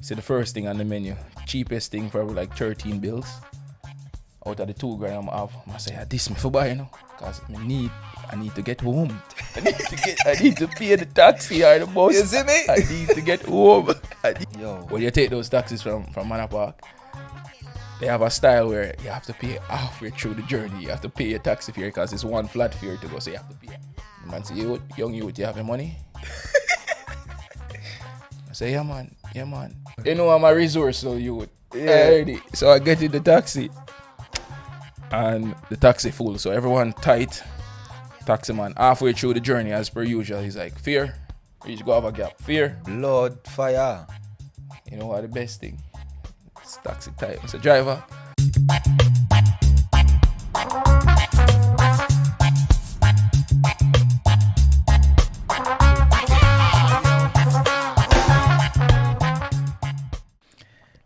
See the first thing on the menu, cheapest thing probably like 13 bills. Out of the 2 grand I'm have, I say, this me for buy, you know, cause I need to get home. I need to pay the taxi or the bus. You see me? I need to get home. Yo. When you take those taxis from Manor Park, they have a style where you have to pay halfway through the journey. You have to pay your taxi fare because it's one flat fare to go, so you have to pay. Man say, young youth, you have your money? I say, yeah man. You know I'm a resourceful youth. Yeah. So I get in the taxi. And the taxi full, so everyone tight. Taxi man halfway through the journey as per usual, he's like, fear. You just go have a gap. Fear. Blood fire. You know what the best thing? It's taxi tight. It's a driver.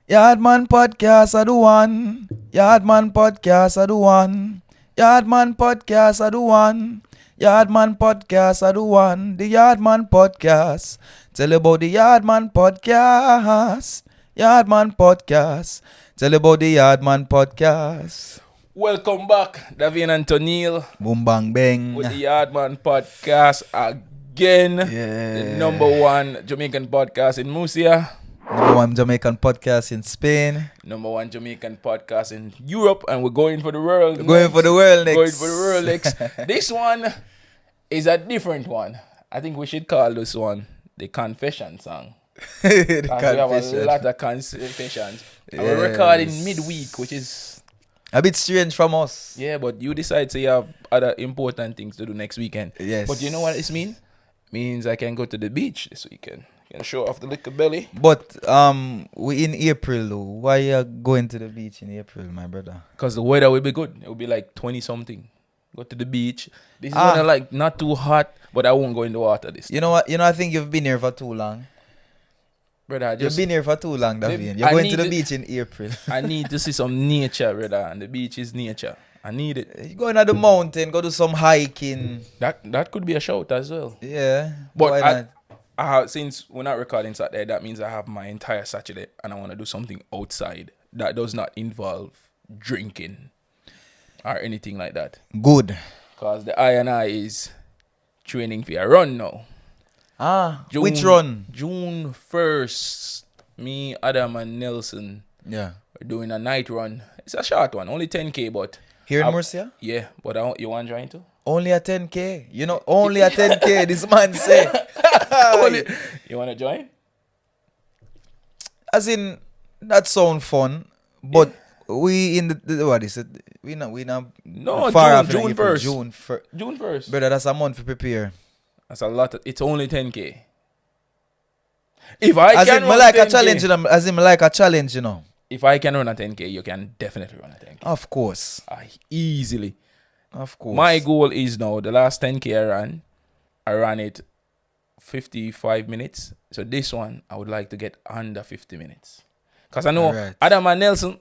Yardman podcast are the one. Yardman podcast are the one. Yardman podcast are the one. Yardman podcast are the one. The Yardman podcast. Tell about the Yardman podcast. Yardman podcast. Tell about the Yardman podcast. Welcome back, Davaine and Tonil. Boom bang bang. With the Yardman podcast again. Yeah. The number 1 Jamaican podcast in Murcia. Number 1 Jamaican podcast in Spain. Number 1 Jamaican podcast in Europe, and we're going for the world. Going for the world next. Going for the world next. This one is a different one. I think we should call this one the confession song. The We have a lot of confessions. And we're recording midweek, which is a bit strange from us. yeah, but you decide to have other important things to do next weekend. Yes. But you know what this means? Means I can go to the beach this weekend. Can show off the little belly. But we in April though. Why you going to the beach in April, my brother? Because the weather will be good. It will be like 20 something. Go to the beach. This is gonna like not too hot, but I won't go in the water this You know what? I think you've been here for too long. brother. You've been here for too long, Davaine. You're I going to need the beach in April. I need to see some nature, brother, and the beach is nature. I need it. You going to the mountain, go do some hiking. That could be a shout as well. Yeah. But why not? I have, since we're not recording Saturday, that means I have my entire Saturday and I want to do something outside that does not involve drinking or anything like that. Good. Because the I is training for a run now. Which run? June 1st, me, Adam, and Nelson Yeah. are doing a night run. It's a short one, only 10K, but... Here in Murcia? Yeah, but you want to join too? Only a 10K. You know, only a 10K, this man say. You want to join? As in, that sound fun, but we in the what is it? We not No, far off June in April. 1st. June June 1st. Brother, that's a month to prepare. That's a lot. It's only 10K. If I As can in, run me like 10K, a challenge, you know. As in, me like a challenge, you know. if I can run a 10K, you can definitely run a 10K. Of course. Easily. Of course. My goal is now, the last 10K I ran it 55 minutes. So this one, I would like to get under 50 minutes. Because I know Right. Adam and Nelson,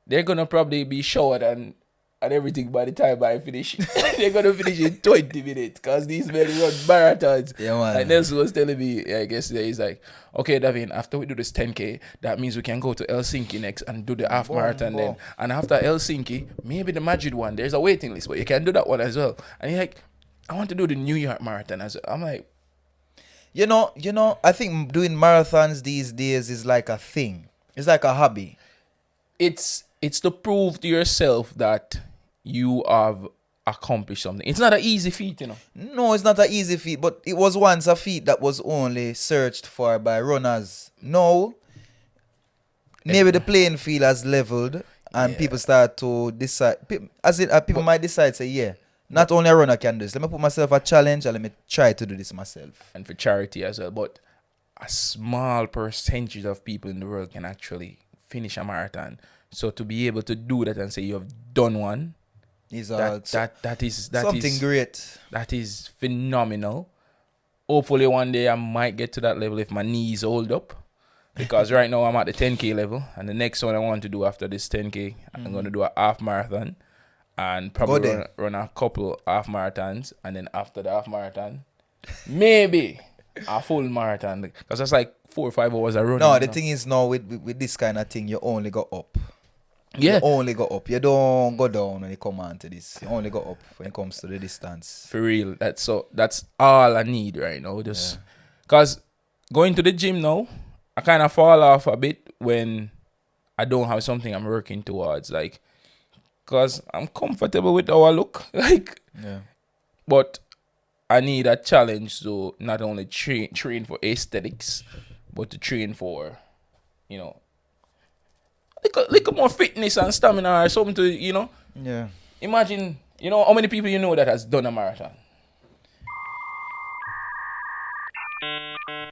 they're going to probably be showered and everything by the time I finish. They're going to finish in 20 minutes because these men run marathons. Yeah, man. Like Nelson was telling me, I guess he's like, okay, Davaine, after we do this 10K, that means we can go to Helsinki next and do the half marathon then. And after Helsinki, maybe the Madrid one, there's a waiting list, but you can do that one as well. And he's like, I want to do the New York marathon as well. I'm like, You know, I think doing marathons these days is like a thing. It's like a hobby. it's to prove to yourself that you have accomplished something. It's not an easy feat, you know. No, it's not an easy feat, but it was once a feat that was only searched for by runners. No, maybe the playing field has leveled and people start to decide. People might decide, say, yeah, not only a runner can do this. Let me put myself a challenge and let me try to do this myself. And for charity as well. But a small percentage of people in the world can actually finish a marathon. So to be able to do that and say you have done one, that is something great. That is phenomenal. Hopefully one day I might get to that level if my knees hold up. Because right now I'm at the 10K level. And the next one I want to do after this 10K, I'm going to do a half marathon. And probably run a couple half marathons. And then after the half marathon, maybe a full marathon because that's like 4 or 5 hours of running. No, the thing is now with this kind of thing, you only go up. Yeah. You only go up. You don't go down when you come on to this. You only go up when it comes to the distance. For real. That's all I need right now. Just because going to the gym now, I kind of fall off a bit when I don't have something I'm working towards. Like, because I'm comfortable with how I look. Like, but I need a challenge to not only train for aesthetics, but to train for, you know, little more fitness and stamina or something to, you know. Yeah. Imagine, you know, how many people you know that has done a marathon?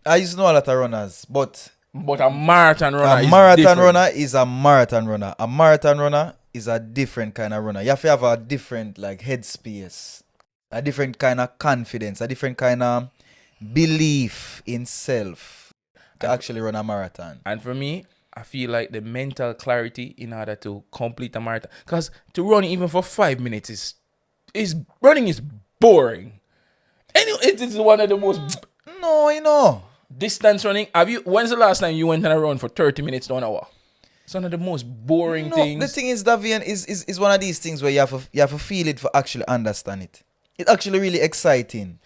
I used to know a lot of runners, but a marathon runner is a marathon runner. A marathon runner is a different kind of runner. You have to have a different like headspace, a different kind of confidence, a different kind of belief in self to actually run a marathon. And for me, I feel like the mental clarity in order to complete a marathon, because to run even for 5 minutes running is boring. Anyway, it is one of the most distance running. When's the last time you went on a run for 30 minutes to an hour? It's one of the most boring things. The thing is, Davaine, is one of these things where you have to feel it for actually understand it. It's actually really exciting.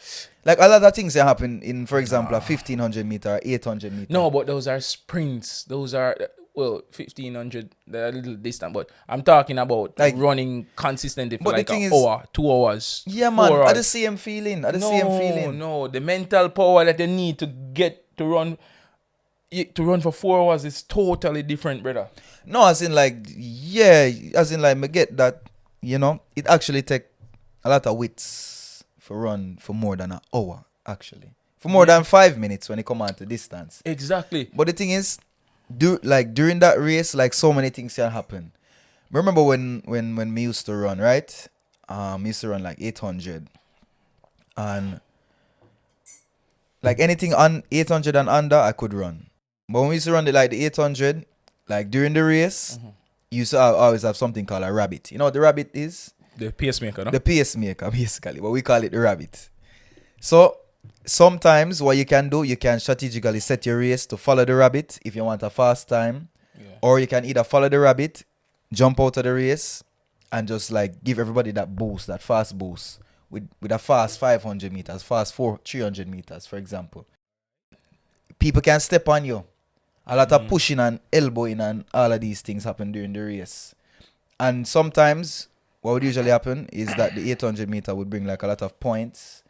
Like a lot of things that happen in, for example, a 1500 meter, 800 meter. No, but those are sprints. Those are 1500. They're a little distant, but I'm talking about like running consistently for like an hour, 2 hours. Yeah, man. At the same feeling. No, the mental power that you need to get to run. To run for 4 hours is totally different, brother. No, as in like me get that, you know, it actually take a lot of wits for run for more than an hour, actually. For more than 5 minutes when it come on to distance. Exactly. But the thing is, during that race, like so many things can happen. Remember when me used to run, right? Me used to run like 800. And like anything on 800 and under, I could run. But when we used to run the 800, like during the race, you used to always have something called a rabbit. You know what the rabbit is? The pacemaker, no? The pacemaker, basically. But we call it the rabbit. So sometimes what you can do, you can strategically set your race to follow the rabbit if you want a fast time. Yeah. Or you can either follow the rabbit, jump out of the race, and just like give everybody that boost, that fast boost. With a fast 500 meters, fast 300 meters, for example. People can step on you. A lot of pushing and elbowing and all of these things happen during the race. And sometimes what would usually happen is that the 800 meter would bring like a lot of points.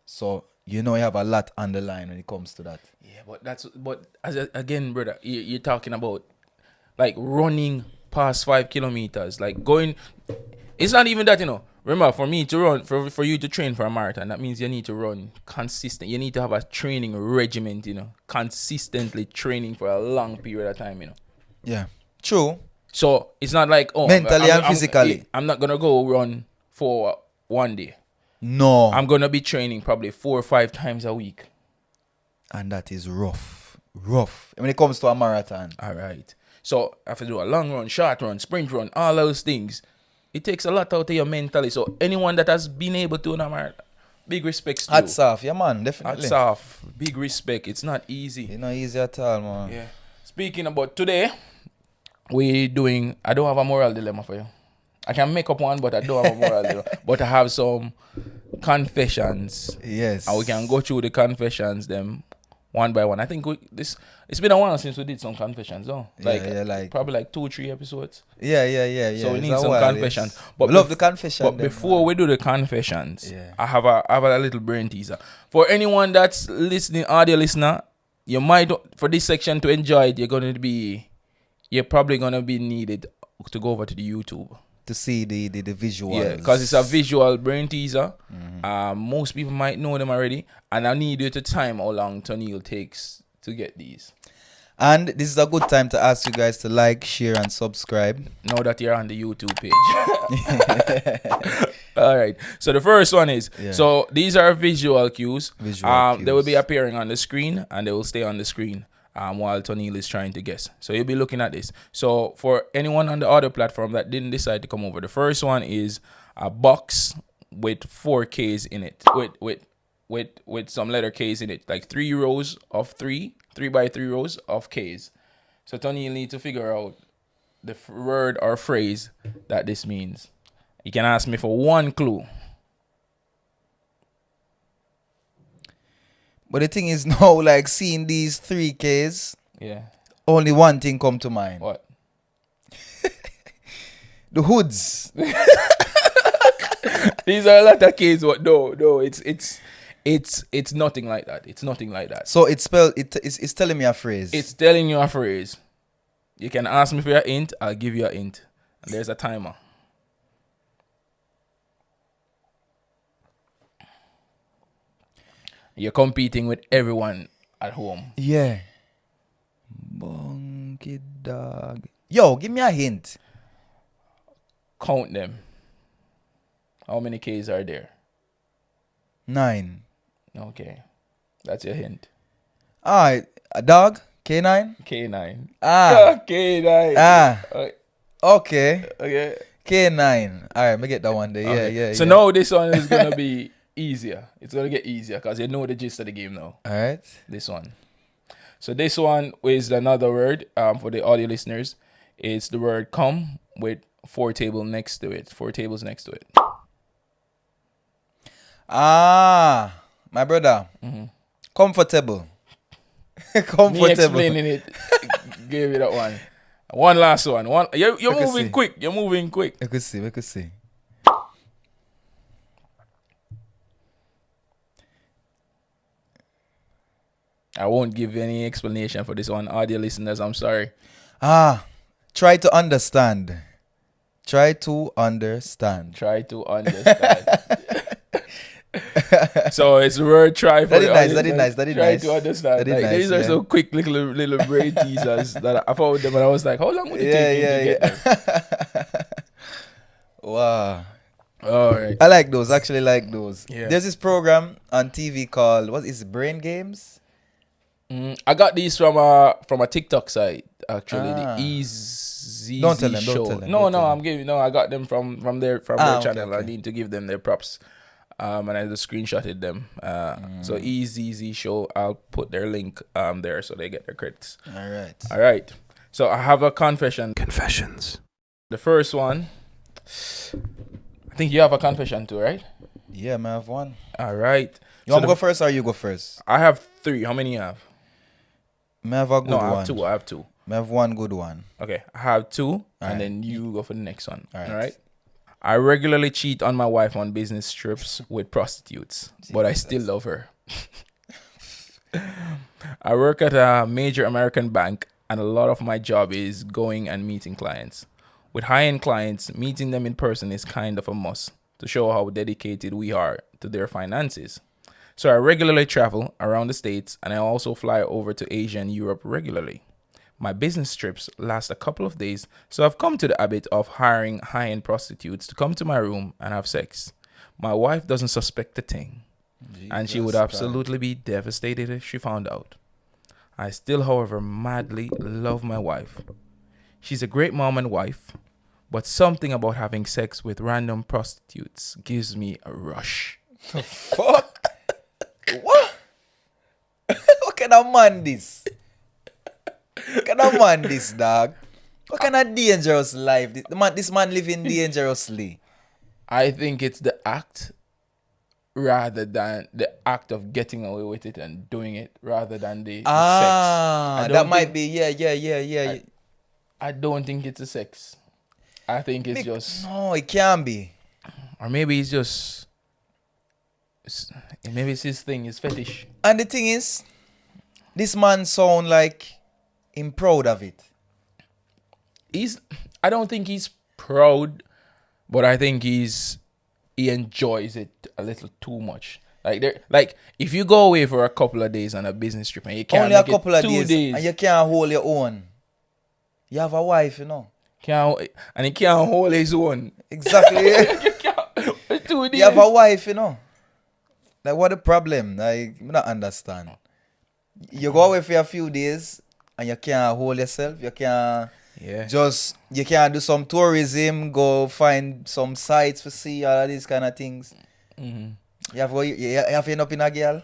So, you know, you have a lot on the line when it comes to that. Yeah, again, brother, you're talking about like running past 5 kilometers, like going. It's not even that, you know. Remember, for me to run, for you to train for a marathon, that means you need to run consistent. You need to have a training regiment, you know, consistently training for a long period of time, you know. Yeah, true. So it's not like, mentally and physically. I'm not gonna go run for one day. No, I'm gonna be training probably 4 or 5 times a week, and that is rough when it comes to a marathon. All right. So I have to do a long run, short run, sprint run, all those things. It takes a lot out of you mentally. So anyone that has been able to do a marathon, big respect to you. Hats off, yeah, man, definitely. Hats off, big respect. It's not easy. It's not easy at all, man. Yeah. Speaking about today, I don't have a moral dilemma for you. I can make up one, but I don't have a moral dilemma. But I have some confessions. Yes. And we can go through the confessions, them one by one. I think it's been a while since we did some confessions, though. Like probably like 2-3 episodes. Yeah. So we need some confessions. Yes. But love the confession. But before we do the confessions, I have a little brain teaser. For anyone that's listening, audio listener, you might, for this section to enjoy it, you're probably gonna be needed to go over to the YouTube to see the visuals. Yeah, because it's a visual brain teaser. Most people might know them already, and I need you to time how long Tonil takes to get these. And this is a good time to ask you guys to like, share, and subscribe. Now that you're on the YouTube page. All right. So the first one is, so these are visual cues. They will be appearing on the screen, and they will stay on the screen while Tonil is trying to guess. So you'll be looking at this. So for anyone on the other platform that didn't decide to come over, the first one is a box with 4Ks in it. With with some letter K's in it, like 3 rows of 3 by 3 rows of K's. So Tony, you need to figure out the word or phrase that this means. You can ask me for one clue. But the thing is now, like seeing these 3Ks, Yeah. only one thing come to mind. What? The hoods. These are a lot of K's. What? No. It's nothing like that. It's nothing like that. So it's spelled. It's telling me a phrase. It's telling you a phrase. You can ask me for a hint. I'll give you a hint. And there's a timer. You're competing with everyone at home. Yeah. Bunky dog. Yo, give me a hint. Count them. How many K's are there? 9. Okay. That's your hint. Alright, a dog. K9. K9. Ah. K9. Ah. Okay. Okay. K9. Alright, me get that one there. Okay. Yeah. So now this one is gonna be easier. It's gonna get easier because you know the gist of the game now. Alright. This one. So this one is another word for the audio listeners. It's the word come with 4 tables next to it. 4 tables next to it. Ah, my brother. Comfortable. Comfortable. Me explaining it. Give you that one. One last one. You're moving see. quick. You're moving quick. We could see. I won't give any explanation for this one. Audio listeners, I'm sorry. Ah, try to understand. Try to understand. Try to understand. So it's the word try for That is the nice, audience. that is nice, that is Try nice. to understand. That is Like, nice, these are yeah. so quick little brain teasers that I found them and I was like, how long would it take you to get them? Wow. All right. I like those. Actually like those. Yeah. There's this program on TV called, what is it, Brain Games? I got these from a TikTok site actually. Ah. The Easy Don't tell them, Show. don't tell them, No, don't no, tell I'm giving. No, I got them from their okay, channel. I okay. need to give them their props. And I just screenshotted them. So Easy Show. I'll put their link there so they get their credits. All right. All right. So I have a confession. Confessions. The first one. I think you have a confession too, right? Yeah, man, I have one. All right. You want to go first or you go first? I have 3. How many you have? I have a good No, one. I have two. I have one good one. Okay, I have 2, All and right. then you go for the next one. All right. All right. I regularly cheat on my wife on business trips with prostitutes, but I still love her. I work at a major American bank, and a lot of my job is going and meeting clients. With high-end clients, meeting them in person is kind of a must to show how dedicated we are to their finances. So I regularly travel around the States, and I also fly over to Asia and Europe regularly. My business trips last a couple of days, so I've come to the habit of hiring high-end prostitutes to come to my room and have sex. My wife doesn't suspect a thing, and she would absolutely be devastated if she found out. I still, however, madly love my wife. She's a great mom and wife, but something about having sex with random prostitutes gives me a rush. Fuck. What? What kind of man this? What kind of man this, dog? What kind of dangerous life? This man living dangerously. I think it's the act rather than the act of getting away with it and doing it rather than the sex. That might be, yeah. I don't think it's a sex. I think it's just... No, it can be. Or maybe it's just... Maybe it's his thing, his fetish. And the thing is, this man sound like him proud of it. I don't think he's proud, but I think he enjoys it a little too much. Like if you go away for a couple of days on a business trip and you can't only a make couple it of 2 days, and you can't hold your own. You have a wife, you know. And he can't hold his own. Exactly. You can't, 2 days. You have a wife, you know. Like, what the problem? Like, I don't understand. You go away for a few days and you can't hold yourself. You can't you can't do some tourism, go find some sites to see, all of these kind of things. Mm-hmm. You have to end up in a girl?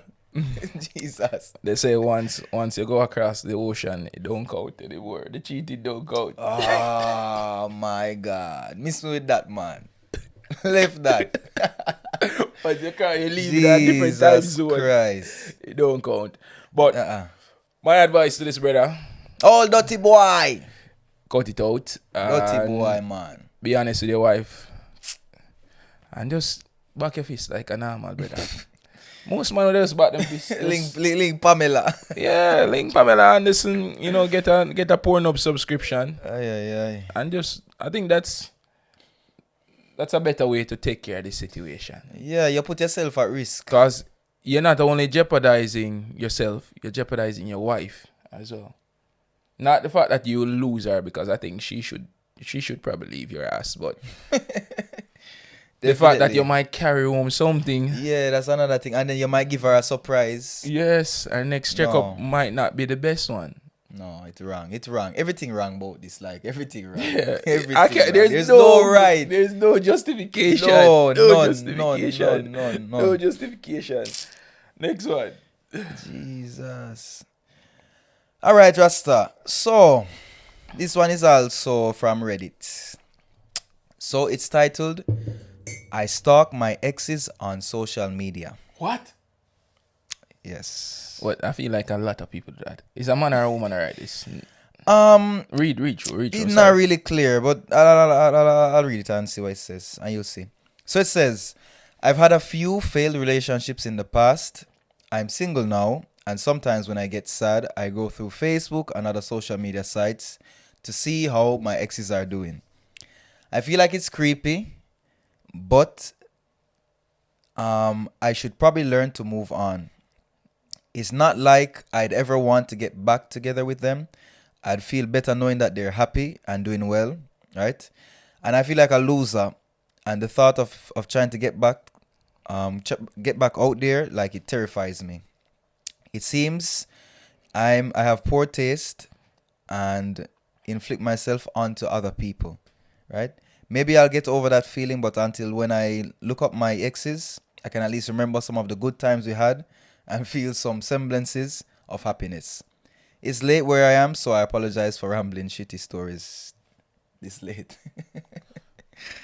Jesus. They say once you go across the ocean, it don't count anymore. The cheating don't count. Oh my God. Miss me with that, man. Left that. But you can't leave it at different time zone. Christ. It don't count. But my advice to this brother, oh, dirty boy. cut it out. Dirty boy, man. Be honest with your wife. And just back your fist like a normal brother. Most man will just back them fist. link Pamela. Yeah, link Pamela Anderson, get a Pornhub subscription. Aye. And just, I think that's a better way to take care of the situation. Yeah, you put yourself at risk. Because you're not only jeopardizing yourself, you're jeopardizing your wife as well. Not the fact that you lose her, because I think she should probably leave your ass, but the fact that you might carry home something. Yeah, that's another thing. And then you might give her a surprise. Yes, our next checkup might not be the best one. No, it's wrong. It's wrong. Everything wrong about this. Like, everything wrong. Yeah. Everything wrong. There's no right. There's no justification. No justification. No justification. Next one. Jesus. All right, Rasta. So, this one is also from Reddit. So, it's titled, I stalk my exes on social media. What? Yes. What? I feel like a lot of people do that. Is a man or a woman or this? Read. It's not really clear, but I'll read it and see what it says, and you'll see. So it says, I've had a few failed relationships in the past. I'm single now, and sometimes when I get sad, I go through Facebook and other social media sites to see how my exes are doing. I feel like it's creepy, but I should probably learn to move on. It's not like I'd ever want to get back together with them. I'd feel better knowing that they're happy and doing well, right? And I feel like a loser. And the thought of trying to get back out there, like, it terrifies me. It seems I have poor taste and inflict myself onto other people, right? Maybe I'll get over that feeling, but until when I look up my exes, I can at least remember some of the good times we had and feel some semblances of happiness. It's late where I am, so I apologize for rambling shitty stories this late.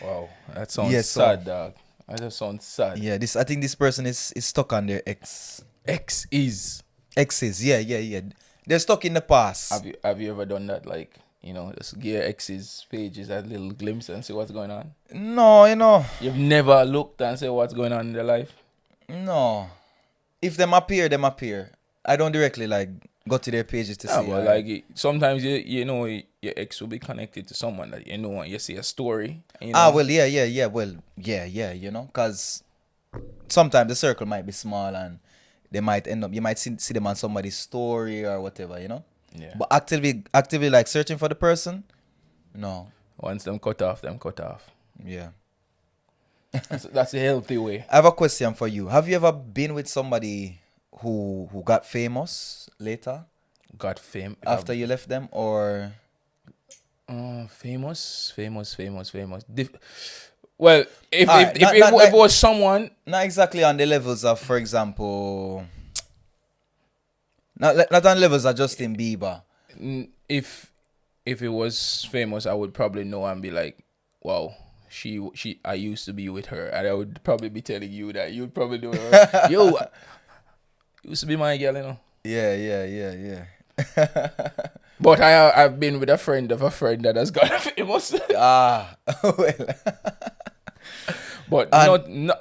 Wow, that sounds sad, dog. That just sounds sad. Yeah, I think this person is stuck on their ex. Exes, yeah. They're stuck in the past. Have you ever done that? Like, just give your ex's pages a little glimpse and see what's going on? No, You've never looked and say what's going on in their life? No. If them appear. I don't directly go to their pages to see. But sometimes your ex will be connected to someone that and you see a story. And, because sometimes the circle might be small and they might end up. You might see them on somebody's story or whatever, Yeah. But actively searching for the person, no. Once them cut off. Yeah. That's a healthy way. I have a question for you. Have you ever been with somebody who got famous later? Got fame after you left them, or famous? Well, if it was someone, not exactly on the levels of, for example, not on levels of Justin Bieber. If it was famous, I would probably know and be like, wow. I used to be with her, and I would probably be telling you that you'd probably know her. Yo, used to be my girl, Yeah. But I've been with a friend of a friend that has got famous. Well. But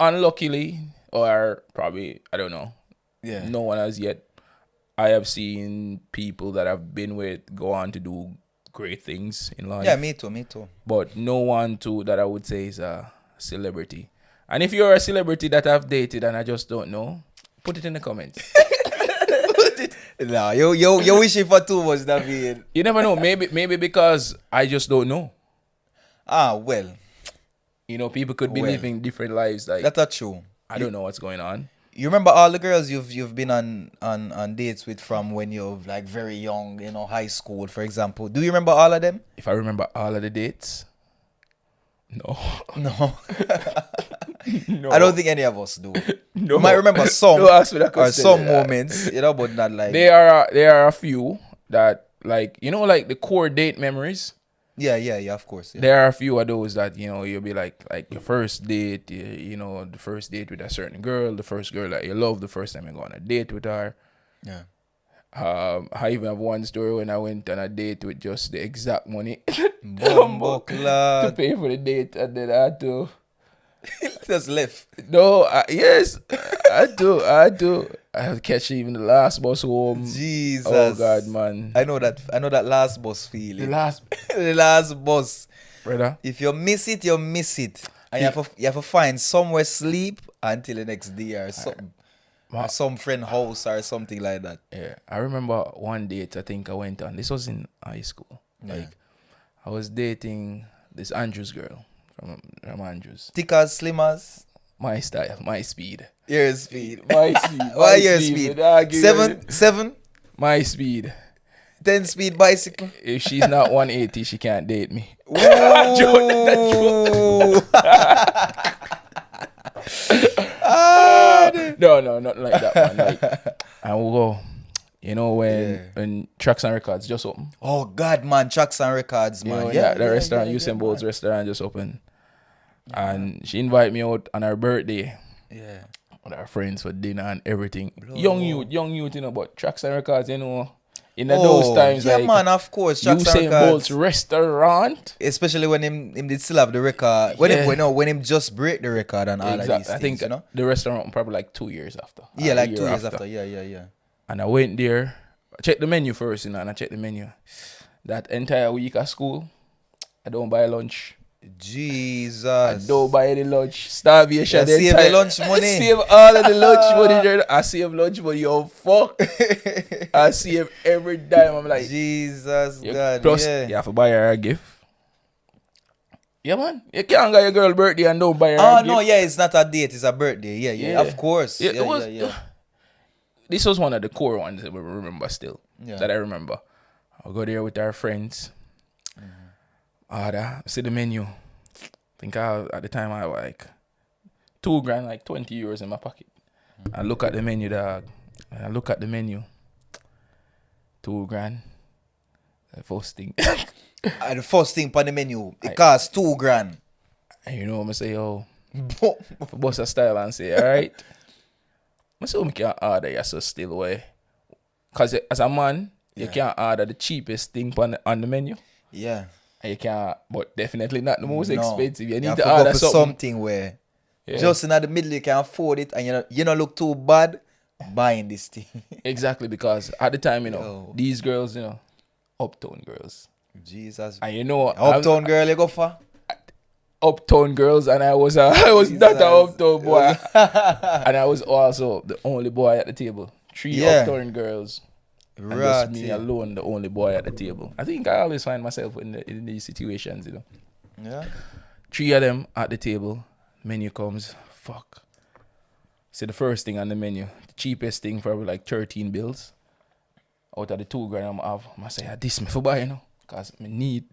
unluckily, or probably, I don't know. Yeah. No one has yet. I have seen people that I've been with go on to do great things in life. Yeah, me too. But no one that I would say is a celebrity. And if you're a celebrity that I've dated and I just don't know, put it in the comments. No, you're wishing for too much, David. You never know. Maybe because I just don't know. Well. People could be living different lives. Like, that's true. I don't know what's going on. You remember all the girls you've been on dates with from when you're very young, high school, for example. Do you remember all of them? If I remember all of the dates, no. No. I don't think any of us do. No. You might remember some Don't ask me that or question. some moments, but not like. There are a few that, like, like the core date memories. Yeah, of course. Yeah. There are a few of those that, you'll be like your first date, the first date with a certain girl, the first girl that you love, the first time you go on a date with her. Yeah. I even have one story when I went on a date with just the exact money to pay for the date, and then I had to just left. No, yes, I do. I have to catch even the last bus home. Jesus. Oh God, man. I know that last bus feeling. The last bus. Brother. If you miss it, you miss it. And you have to find somewhere sleep until the next day or something. Or some friend house or something like that. Yeah. I remember one date I think I went on. This was in high school. Yeah. Like, I was dating this Andrews girl from Andrews. Thick as, slim as? My style, my speed. Your speed. My speed. Why your speed? 7? My speed. 10 speed bicycle. If she's not 180, she can't date me. That No, not like that, man. Like, and we'll go. When Tracks and Records just open. Oh God, man, Tracks and Records, man. The restaurant, Usain Bolt's restaurant just opened. And she invited me out on her birthday. Yeah. With her friends for dinner and everything. Young youth, but Tracks and Records, in those times, yeah, man, of course. Tracks and Usain Records. Bolt's restaurant. Especially when him did still have the record. When him just break the record and all of these things, I think the restaurant probably like 2 years after. Yeah, like 2 years after. Yeah. And I went there. I checked the menu first, and I checked the menu. That entire week at school, I don't buy lunch. Jesus. I don't buy any lunch. Starvation. Save the lunch money. Save all of the lunch money. I save lunch money. Yo, fuck. I save every dime. I'm like, Jesus, God. Plus, you have to buy her a gift. Yeah, man. You can't get your girl birthday and don't buy her a gift. Oh, no, yeah, it's not a date. It's a birthday. Yeah. Of course. Yeah. This was one of the core ones that we remember still. Yeah. That I remember. I'll go there with our friends. See the menu. At the time I had like $2,000, like 20 euros in my pocket. I look at the menu, dog. And I look at the menu. $2,000. The first thing. The first thing on the menu, it costs $2,000. And you know what I'm say, for boss a style and say, alright. I say, I can't order you so still away. Because as a man, you can't order the cheapest thing on the menu. Yeah. And you can't, but definitely not the most expensive. You need to order go for something where just in the middle you can afford it and you don't look too bad buying this thing. Exactly, because at the time, these girls, uptown girls. Jesus. And uptown girl you go for? Uptown girls, and I was not an uptown boy. And I was also the only boy at the table. 3 uptown girls. And just me alone, the only boy at the table. I think I always find myself in these situations, Yeah. 3 of them at the table. Menu comes. Fuck. So the first thing on the menu, the cheapest thing, probably like 13 bills. Out of the $2,000 I'm have, I say, this me for buy, because I need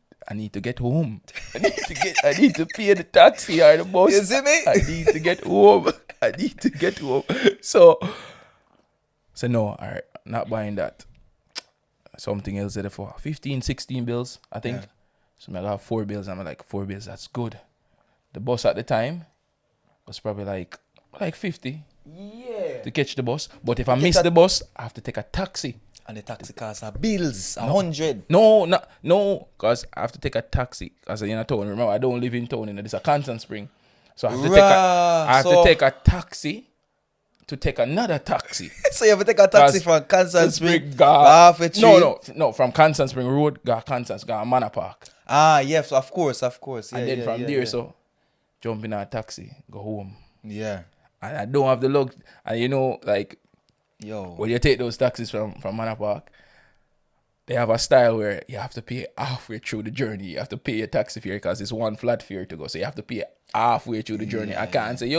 to get home. I need to pay the taxi or the bus. You see me? I need to get home. So no, all right, not buying that. Something else there for 15, 16 bills, I think. Yeah. So I got 4 bills. I'm like, 4 bills, that's good. The bus at the time was probably like 50 to catch the bus. But if I miss the bus, I have to take a taxi. And the taxi costs are bills, 100. No, because I have to take a taxi. Because in a town, remember, I don't live in town. This is a Kingston Spring. So I have to take a taxi to take another taxi. So you have to take a taxi from Kingston Spring. No, from Kingston Spring Road, go Manor Park. Ah, yes, of course. Yeah, and then from there, so jump in a taxi, go home. Yeah. And I don't have the luck. And when you take those taxis from Manor Park, they have a style where you have to pay halfway through the journey. You have to pay your taxi fare because it's one flat fare to go. So you have to pay halfway through the journey. I can't say,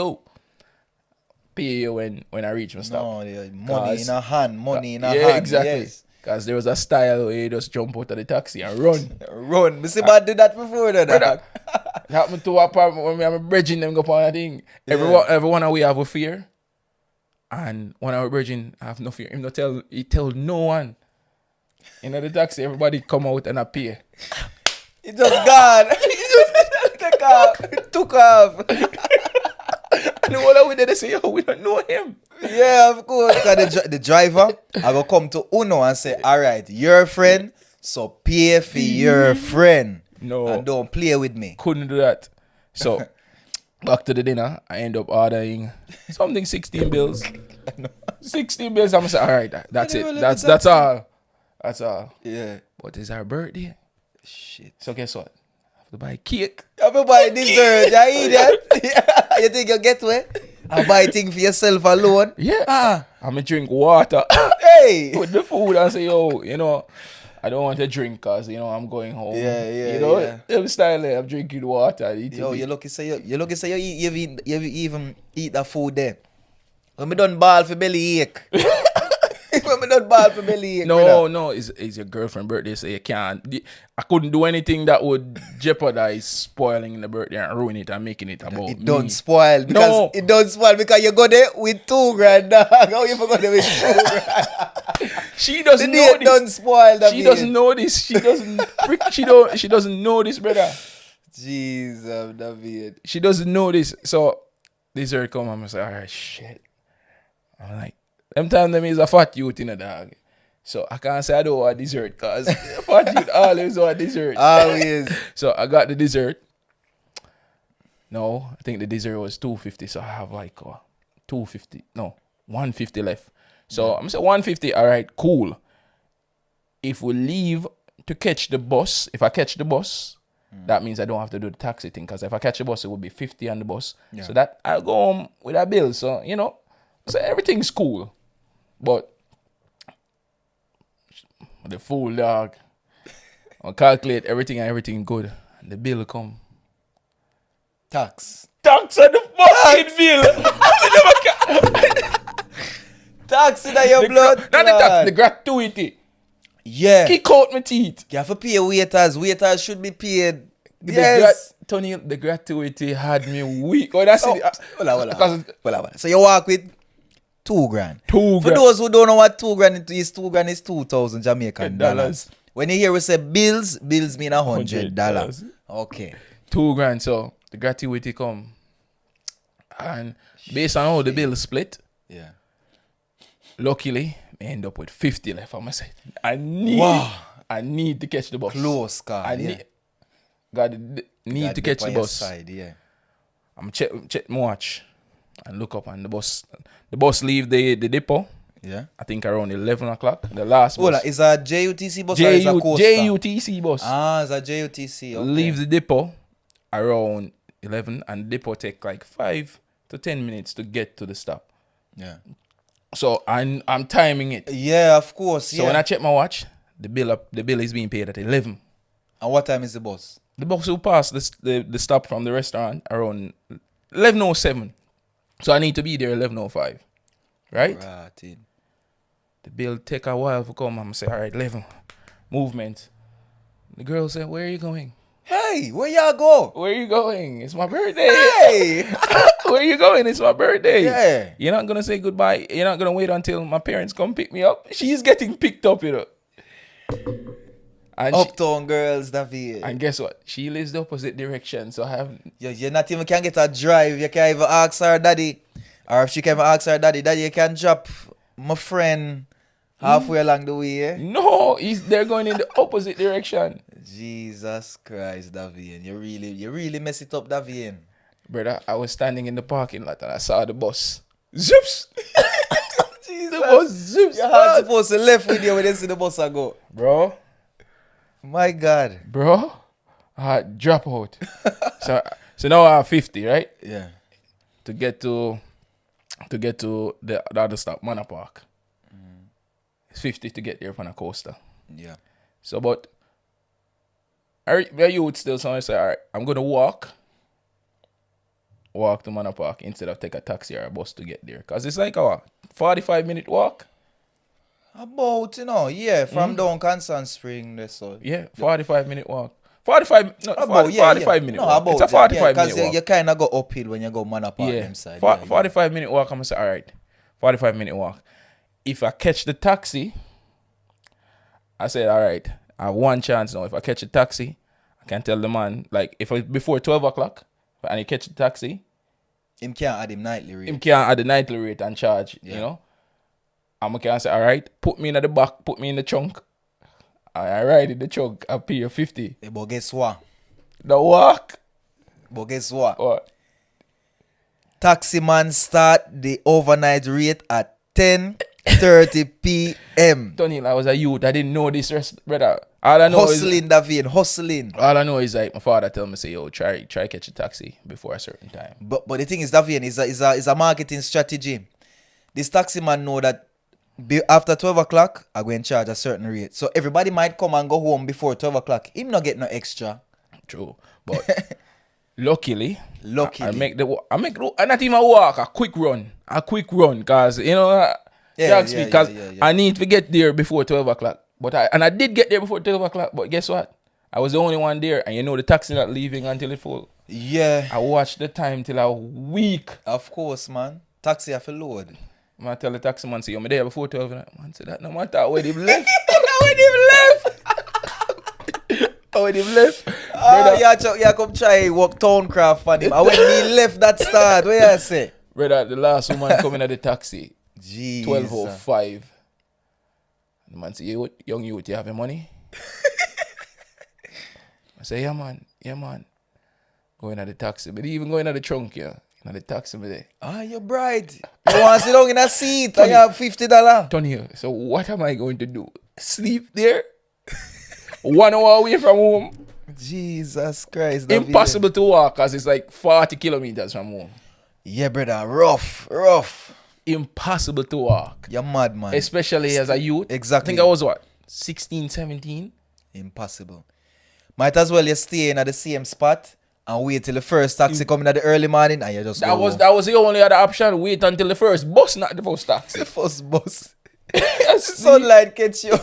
pay you when I reach my stop. No, money in a hand. Yeah, exactly. Because there was a style where you just jump out of the taxi and run. Run. Mr. Man did that before, It happened to a apartment when me and my brethren them go on a thing. Everyone we have a fear. And one of our brethren have no fear. He tell no one. In the taxi, everybody come out and appear. He just gone. He just take off. He took off. And the one we did, they say, yo, we don't know him. Yeah, of course. Because the driver, I will come to Uno and say, all right, your friend, so pay for your friend. No. And don't play with me. Couldn't do that. So, back to the dinner, I end up ordering something 16 bills. 16 bills, I'm going to say, all right, that's it. That's all. That's all. Yeah. But it's our birthday. Shit. So guess what? I have to buy cake. You have to buy dessert, you idiot. You think you'll get away? I buy things for yourself alone? Yeah. I'm going to drink water. Hey. With the food and say, yo, I don't want to drink because, I'm going home. Yeah. Them style there, I'm drinking water. Yo, you lucky say you even eat that food there. When me done ball for belly ache. When me done ball for belly ache. No, it's your girlfriend's birthday, so you can't. I couldn't do anything that would jeopardize spoiling the birthday and ruin it and making it about It me. don't spoil because it don't spoil because you go there with $2,000, dog. How you forgot there with $2,000? She doesn't know this. Don't spoil that. She doesn't know this. She doesn't. She doesn't know this, brother. Jesus, David. She doesn't know this. So dessert come. I'm like, all right, shit. I'm like, them time them is a fat youth in a dog. So I can't say I don't want dessert because fat youth always want dessert. Always. So I got the dessert. No, I think the dessert was $250. So I have like $150 left. So I'm saying $150. All right, cool. If we leave to catch the bus, if I catch the bus, that means I don't have to do the taxi thing. Because if I catch the bus, it would be $50 on the bus. Yeah. So that I'll go home with a bill. So so everything's cool. But the fool dog, I'll calculate everything good. And the bill come. Tax On the fucking bill. Tax in your blood. Not the tax, the gratuity. Yeah. Kick out my teeth. You have to pay waiters. Waiters should be paid. Yes. Tony, the gratuity had me weak. Oh, that's it. Well. So you walk with $2,000. $2,000. For those who don't know what $2,000 is, $2,000 is 2,000 Jamaican dollars. When you hear we say bills mean $100. Okay. $2,000. So the gratuity come. And based on how the bill split, luckily, I end up with $50 left on my side. I need to catch the bus. Close car. I need to catch the bus. Side, I'm check my watch and look up, and the bus leave the depot. Yeah. I think around 11 o'clock. The last bus. Is a JUTC bus or is a coaster? JUTC bus. It's a JUTC. Okay. Leave the depot around 11, and the depot take like 5 to 10 minutes to get to the stop. Yeah. So I'm timing it. Yeah, of course. So when I check my watch, the bill is being paid at 11. And what time is the bus? The bus will pass the stop from the restaurant around 11:07. So I need to be there 11:05. Right? The bill take a while to come. I'm say, all right, 11. Movement. The girl said, where are you going? Hey, where y'all go? Where are you going? It's my birthday. Hey! Where are you going? It's my birthday. Yeah. You're not going to say goodbye. You're not going to wait until my parents come pick me up. She's getting picked up, And Uptown girls, David. And guess what? She lives the opposite direction. So I have... You not even can get a drive. You can't even ask her daddy. Or if she can even ask her daddy, you can drop my friend halfway along the way. No, they're going in the opposite direction. Jesus Christ, Davaine. You really mess it up, Davaine. Brother, I was standing in the parking lot and I saw the bus. Zips! Jesus. The bus zips. Your heart supposed to left with you when you see the bus go. Bro. My God. Bro. I had drop out. so now I have 50, right? Yeah. To get to the other stop, Manor Park. It's 50 to get there from a coaster. Yeah. So, but you would still someone say, all right, I'm going to walk to Manor Park instead of take a taxi or a bus to get there. Because it's like a 45-minute walk. About, from down Kingston Spring. So. Yeah, 45-minute walk. 45, no, 45 minute No, walk. about It's a that, 45 minute because walk. you kind of go uphill when you go man park them side. 45 minute walk. I'm gonna say, all right, 45 minute walk. If I catch the taxi, I said, all right, I have one chance now. If I catch a taxi, I can tell the man, like, if it's before 12 o'clock and he catch the taxi, Him can't add him nightly rate. him can't add the nightly rate and charge, you know? I'm gonna say, all right, put me in the back, put me in the trunk. I ride in the trunk, I pay you 50. Hey, but guess what? The walk. But guess what? What? Taxi man start the overnight rate at 10:30 p.m. Tony, I was a youth. I didn't know this, brother. All I know Hustling, Davaine, hustling. All I know is like my father tell me, say, yo, try catch a taxi before a certain time. But the thing is, Davaine, is a marketing strategy. This taxi man know that after 12 o'clock, I go and charge a certain rate. So everybody might come and go home before 12 o'clock. Him not get no extra. True. But luckily, Luckily. I not even walk, a quick run, cause you know, I need to get there before 12 o'clock. But I did get there before 12 o'clock. But guess what? I was the only one there, and you know the taxi not leaving until it full. Yeah. I watched the time till a week. Of course, man. Taxi have to load. I tell the taxi man, say, I'm there before 12. Man say that no matter where they left. Where they left. Yeah, come try work Towncraft for him. And when he left that start, what you say? Brother, the last woman coming at the taxi, Jeez. 12:05. The man say, young youth, you have your money? I say, yeah, man. Going at the taxi. But even going at the trunk, yeah. In the taxi, me there. Ah, you're bright. You want to sit down in a seat and you have $50. Tony, so what am I going to do? Sleep there? 1 hour away from home? Jesus Christ. Impossible to walk because it's like 40 kilometers from home. Yeah, brother. Rough. Impossible to walk. You're mad, man. Especially as a youth. Exactly. I think I was what? 16, 17? Impossible. Might as well you stay in at the same spot and wait till the first taxi coming at the early morning and you just that was the only other option. Wait until the first bus, not the first taxi. The first bus. Sunlight catch you.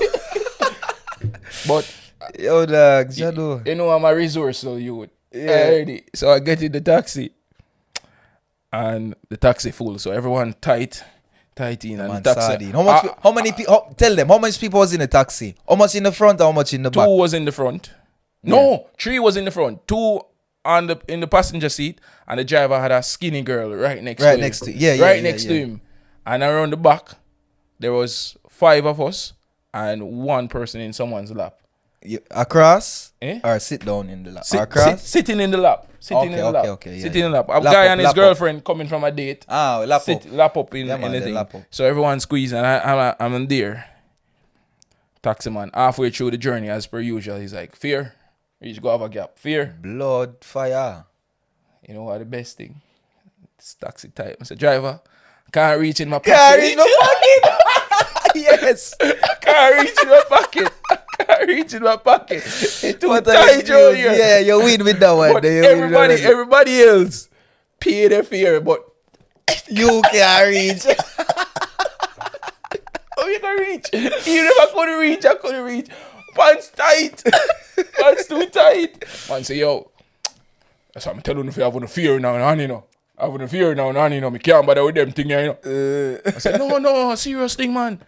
But yo, dog, Jado. You know I'm a resourceful youth. Yeah. So I get in the taxi and the taxi full. So everyone tight in and the taxi. Sardine. How many people? Tell them how much people was in the taxi? How much in the front? How much in the back? 2 was in the front. No, 3 was in the front. 2 in the passenger seat, and the driver had a skinny girl right next to him. Next to him. And around the back, there was 5 of us and 1 person in someone's lap. Across? Or sit down in the lap? Sitting in the lap. Sitting in the lap. A guy and his girlfriend coming from a date. Lap up in the thing. So everyone squeezed, and I'm there. Taxi man, halfway through the journey, as per usual, he's like, fear. You just go have a gap. Fear. Blood, fire. You know what the best thing? It's taxi type. I said, driver, can't reach in my pocket. Can't reach my pocket. Yes. Can't reach in my pocket. It's too tight over here. Yeah, you win with that one. But everybody else pay their fare, but you can't reach. Oh, you can reach. Even if I couldn't reach. Pants tight. Pants too tight. Man say, yo, that's what I'm telling you, if you have no fear now, you know. I have no fear now, you know. Me can't bother with them thing, you know. I said, no, serious thing, man.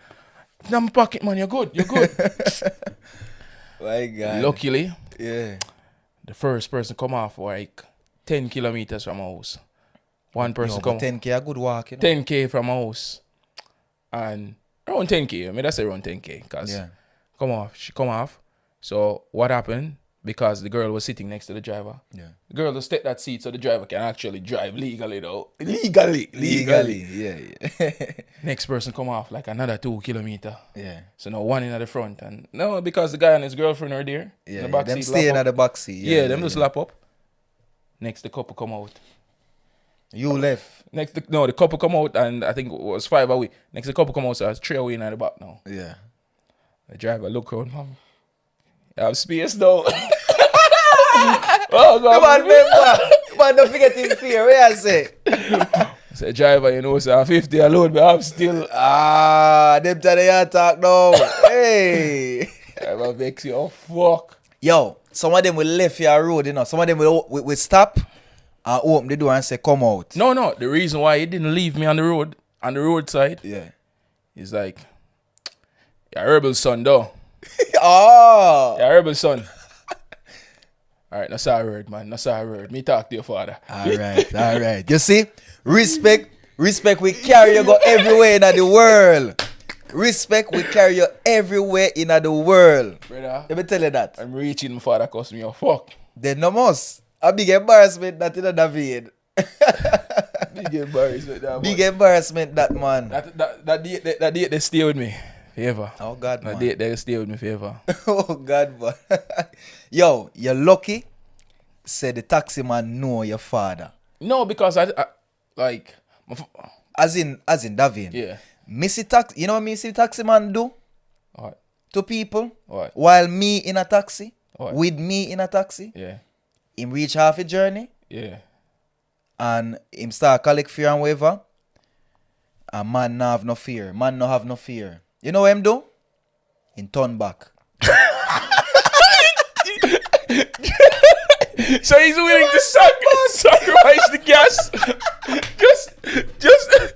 It's not my pocket, man. You're good. My God. Luckily, yeah, the first person come off like 10 kilometers from my house. One person come. 10K, a good walk, you know. 10K from my house. And around 10K. I mean, that's around 10K. Because she come off. So what happened? Because the girl was sitting next to the driver. Yeah. The girl just take that seat so the driver can actually drive legally though. Legally. Yeah. Next person come off like another 2 kilometers. Yeah. So now one in at the front. And no, because the guy and his girlfriend are there. Yeah. The back them seat staying at the back seat. Yeah, them just lap up. Next the couple come out. You left. The couple come out and I think it was 5 away. Next the couple come out, so it's 3 away in at the back now. Yeah. The driver look around, man. I have space though. Oh God. Come on, remember. Man, don't forget him fear. Where I say? I said, driver, you know, so 50 alone, but I'm still. Them time they talk now. Hey. Driver vex you, oh fuck. Yo, some of them will left your road, you know. Some of them will stop and open the door and say, come out. No. The reason why he didn't leave me on the roadside, Yeah. is like, you're a rebel son, though. Oh. You're a rebel son. All right, that's our word, man. That's our word. Me talk to your father. All right. You see? Respect we carry you go everywhere in the world. Respect we carry you everywhere in the world. Brother, Let me tell you that. I'm reaching my father cost me a fuck. Then no must. A big embarrassment that in a Davaine. Big embarrassment, that Big embarrassment that, man. That date they stay with me forever. Oh, God, That man. date they stay with me forever. Oh, God, man. Yo, you're lucky. Said the taxi man know your father. No, because I like, As in Davaine. yeah. You know what Missy taxi man do What? to people? What? While me in a taxi? What? With me in a taxi? Yeah. Him reach half a journey Yeah. and him start collect fear and whatever. And man no have no fear. Man no have no fear. You know what him do? Him turn back. So he's willing to sacrifice the gas. just.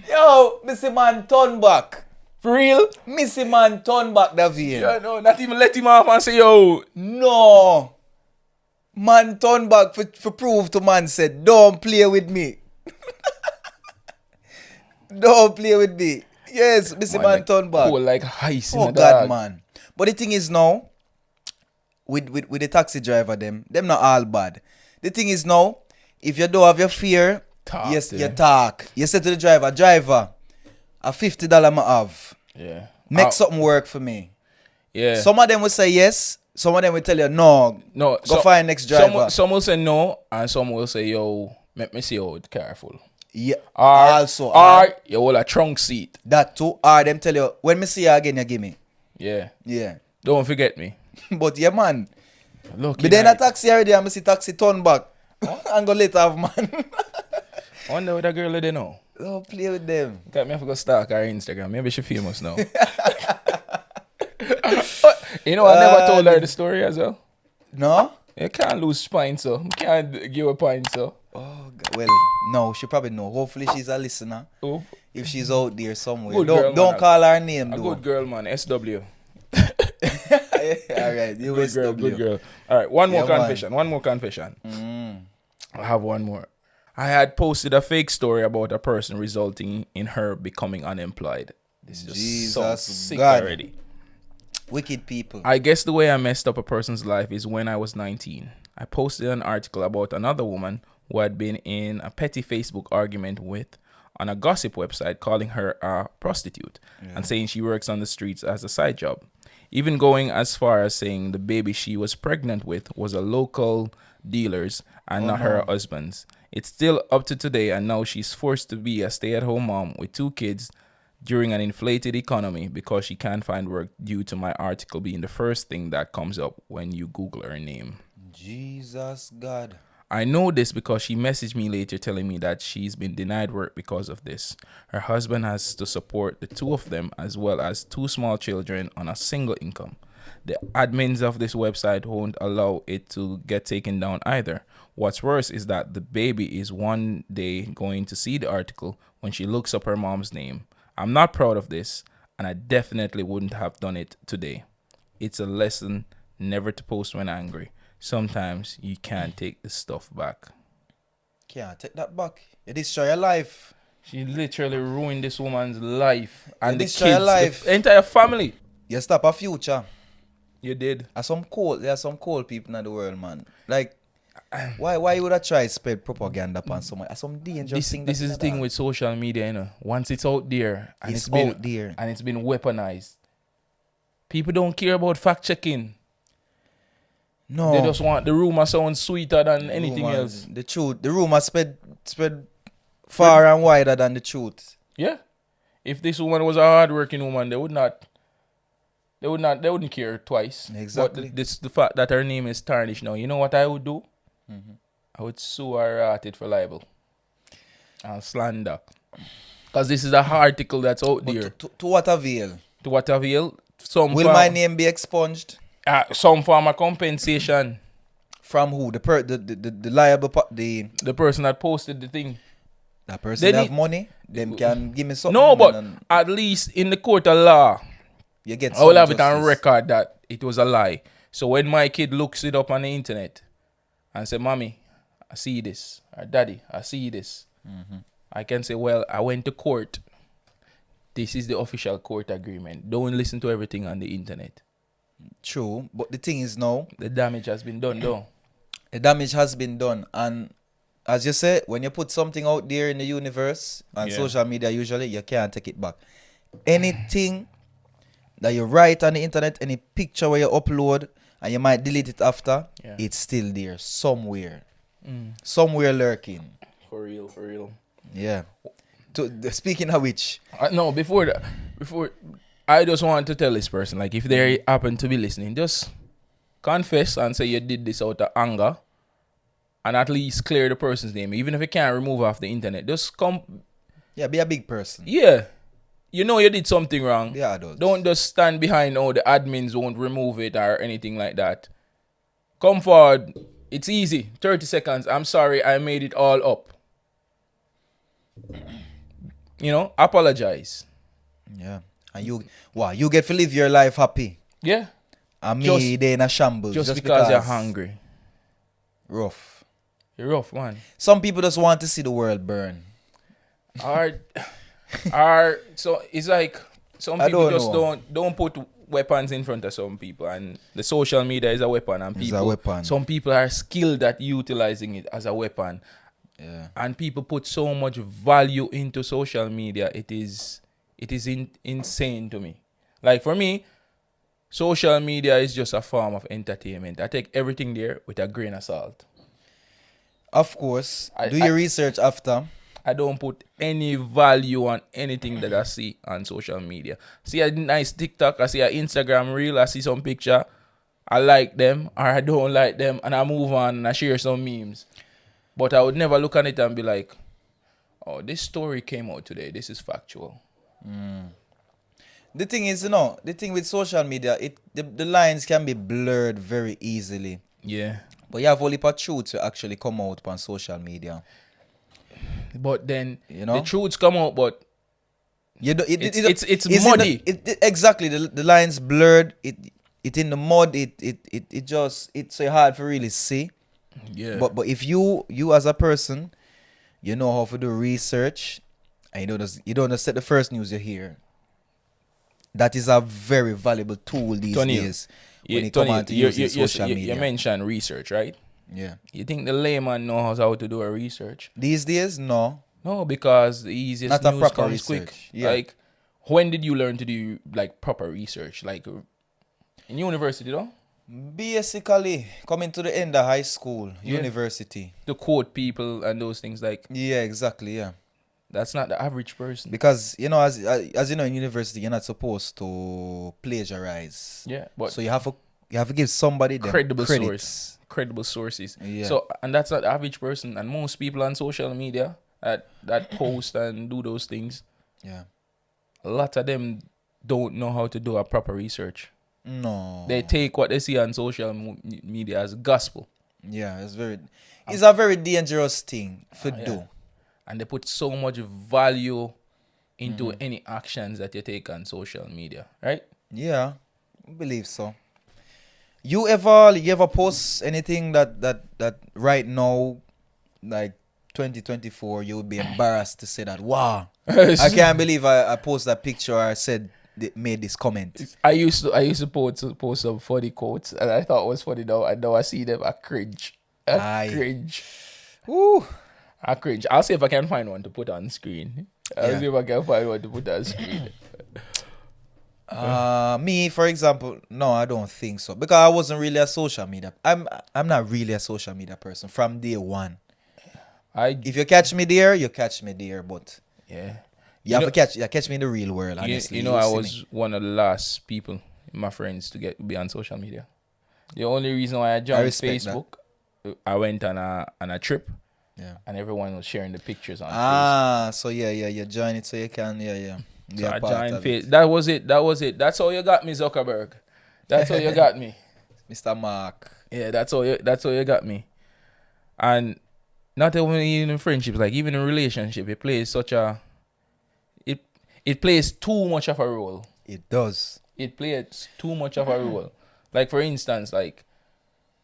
Yo, Missy man turn back. For real? Missy man turn back, Davaine. Yeah, no, not even let him off and say, yo. No. Man turn back for prove to man said, don't play with me. Don't play with me. Yes, Missy man turn back. Cool like ice in Oh the God, dog. man. But the thing is now, with the taxi driver, them not all bad. The thing is now, if you don't have your fear, Talk yes, to you them. talk. You say to the driver, a $50 I have. Yeah. Make something work for me. Yeah. Some of them will say yes. Some of them will tell you no. No. Go find next driver. Some will say no, and some will say, yo, make me see you careful. Yeah. Or Also, you hold a trunk seat. that too. Or them tell you when me see you again, you give me. Yeah. Yeah. Don't forget me. But yeah, man. Look. But then a taxi already, I see taxi turn back and go later have man. I wonder what that girl they know. Don't play with them. Got me have to go stalk her Instagram. Maybe she famous now. You know, I never told her the story as well. No? You can't lose spine, so you can't give a pint, so. Oh, God. Well, no, she probably know. Hopefully she's a listener. Oh, If she's out there somewhere. Good girl, Don't man. call her name, a though. good girl, man. SW. All right, you Good girl, SW. good girl. All right, one more Yeah, man. confession. One more confession. I have one more. I had posted a fake story about a person resulting in her becoming unemployed. This is just so Jesus sick God. already. Wicked people. I guess the way I messed up a person's life is when I was 19. I posted an article about another woman who had been in a petty Facebook argument with on a gossip website, calling her a prostitute and saying she works on the streets as a side job. Even going as far as saying the baby she was pregnant with was a local dealer's and not her husband's. It's still up to today, and now she's forced to be a stay-at-home mom with 2 kids during an inflated economy because she can't find work due to my article being the first thing that comes up when you Google her name. Jesus God. I know this because she messaged me later telling me that she's been denied work because of this. Her husband has to support the 2 of them as well as 2 small children on a single income. The admins of this website won't allow it to get taken down either. What's worse is that the baby is one day going to see the article when she looks up her mom's name. I'm not proud of this, and I definitely wouldn't have done it today. It's a lesson never to post when angry. Sometimes you can't take the stuff back. Can't take that back. You destroy your life. She literally ruined this woman's life and the destroy her kids, life. the entire family. You stop a future. You did. There are some cold people in the world, man. Like, why you would have tried spread propaganda upon someone? Some dangerous thing. This is the thing with social media, you know. Once it's out there and It's been out there. and it's been weaponized, people don't care about fact checking. No. They just want the rumor sound sweeter than anything Rumors, else. The truth. The rumor spread far and wider than the truth. Yeah. If this woman was a hardworking woman, they wouldn't care twice. Exactly. But the fact that her name is tarnished now, you know what I would do? I would sue her at it for libel and slander. Because this is a article that's out there. To what avail? To what avail? Will my name be expunged? Some form of compensation. From who? The liable the person that posted the thing. That person have money, them can give me something. No, but at least in the court of law, you get I will have it on record that it was a lie. So when my kid looks it up on the internet and say, "Mommy, I see this," or "Daddy, I see this," I can say, "Well, I went to court. This is the official court agreement. Don't listen to everything on the internet." True, but the thing is now, the damage has been done, though. The damage has been done, and as you say, when you put something out there in the universe and social media, usually you can't take it back. Anything that you write on the internet, any picture where you upload, and you might delete it after, it's still there somewhere, somewhere lurking. For real. Yeah. Speaking of which, no, before I just want to tell this person, like, if they happen to be listening, just confess and say you did this out of anger, and at least clear the person's name, even if you can't remove off the internet. Just come. Yeah, be a big person. Yeah, you know you did something wrong. Yeah, adults. Don't just stand behind. Oh, the admins won't remove it or anything like that. Come forward. It's easy. 30 seconds. I'm sorry, I made it all up. You know, apologize. Yeah, and you get to live your life happy. Yeah. And me, they in a shambles. Just because you're hungry. Rough. You're rough, man. Some people just want to see the world burn. So it's like some people just don't put weapons in front of some people, and the social media is a weapon, and some people are skilled at utilizing it as a weapon. Yeah. And people put so much value into social media. It is insane to me. Like, for me, social media is just a form of entertainment. I take everything there with a grain of salt. Of course. Do your research after. I don't put any value on anything that I see on social media. See a nice TikTok, I see an Instagram reel, I see some picture, I like them or I don't like them, and I move on and I share some memes. But I would never look at it and be like, "Oh, this story came out today. This is factual." The thing is, the thing with social media, the lines can be blurred very easily. Yeah. But you have only for truth to actually come out on social media. But then the truths come out, but it's muddy. Exactly, the lines blurred. It in the mud. It's so hard to really see. Yeah. But if you as a person, you know how to do research, and you don't just set the first news you hear. That is a very valuable tool these days when it comes to using social media. You mentioned research, right? Yeah. You think the layman knows how to do a research? These days, no. No, because the easiest Not news proper comes quick. research. Yeah. Like, when did you learn to do like proper research? Like in university, though? Basically, coming to the end of high school, university. To quote people and those things, like. Yeah, exactly, yeah. That's not the average person. Because, as you know, in university, you're not supposed to plagiarize. Yeah. But so you have to give somebody the credible sources. Yeah. So, and that's not the average person. And most people on social media that post and do those things, yeah, a lot of them don't know how to do a proper research. No. They take what they see on social media as gospel. Yeah, it's a very dangerous thing to do. And they put so much value into any actions that you take on social media, right? Yeah, I believe so. You ever post anything that right now, like 2024, you would be embarrassed to say that, wow, I can't believe I posted that picture or I said made this comment. I used to post some funny quotes, and I thought it was funny now, and now I see them, I cringe. Cringe. Woo. I cringe. I'll see if I can find one to put on screen. I'll see if I can find one to put on screen. Me, for example, no, I don't think so. Because I wasn't really a social media. I'm not really a social media person from day one. If you catch me there, you catch me there. But yeah, you have to catch me in the real world. Honestly, I was one of the last people, my friends, to be on social media. The only reason why I joined Facebook, I went on a trip. Yeah. And everyone was sharing the pictures on Facebook. So you join it so you can, So Yeah, I part joined of Facebook. it. That was it. That's how you got me, Zuckerberg. That's how you got me. Mr. Mark. Yeah, that's how you got me. And not only in friendships, like even in relationship, it it plays too much of a role. It does. It plays too much of a role. Like for instance, like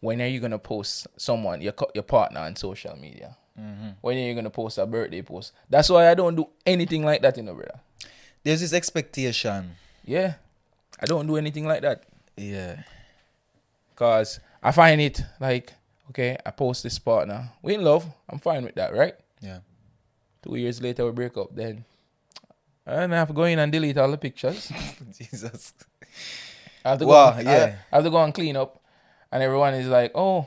when are you gonna post someone, your partner on social media? When are you gonna post a birthday post? That's why I don't do anything like that, brother. There's this expectation. Yeah, I don't do anything like that. Yeah. Cause I find it like, okay, I post this partner. We in love. I'm fine with that, right? Yeah. 2 years later we break up. Then I have to go in and delete all the pictures. Jesus. I have to Wow, go. yeah. I have to go and clean up, and everyone is like, "Oh,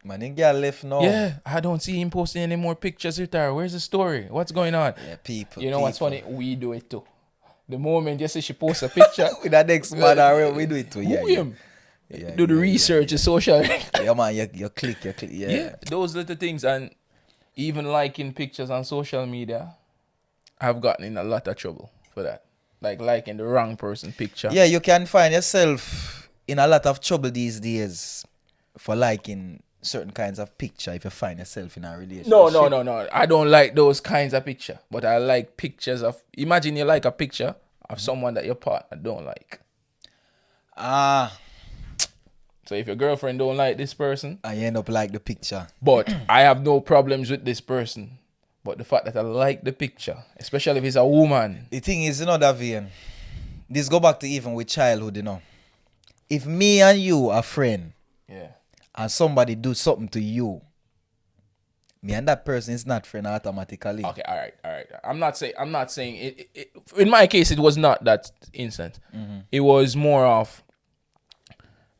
Man, he get left now. yeah, I don't see him posting any more pictures with her. Where's the story? What's going on?" Yeah, people. You know what's funny? We do it too. The moment you see she posts a picture, With that next man, we do it too. who Yeah. him? Yeah, Do the yeah, research, the social. Yeah, man, you click. Yeah. Yeah, those little things, and even liking pictures on social media, I've gotten in a lot of trouble for that. Like liking the wrong person picture. Yeah, you can find yourself in a lot of trouble these days for liking certain kinds of picture if you find yourself in a relationship. No. I don't like those kinds of picture, but I like pictures of. Imagine you like a picture of someone that your partner don't like. Ah, So if your girlfriend don't like this person, I end up like the picture. but I have no problems with this person, but the fact that I like the picture, especially if it's a woman. The thing is, Davaine, this go back to even with childhood, If me and you are friend Yeah. and somebody do something to you, me and that person is not friend automatically. Okay, all right. I'm not saying it. In my case, it was not that instant. It was more of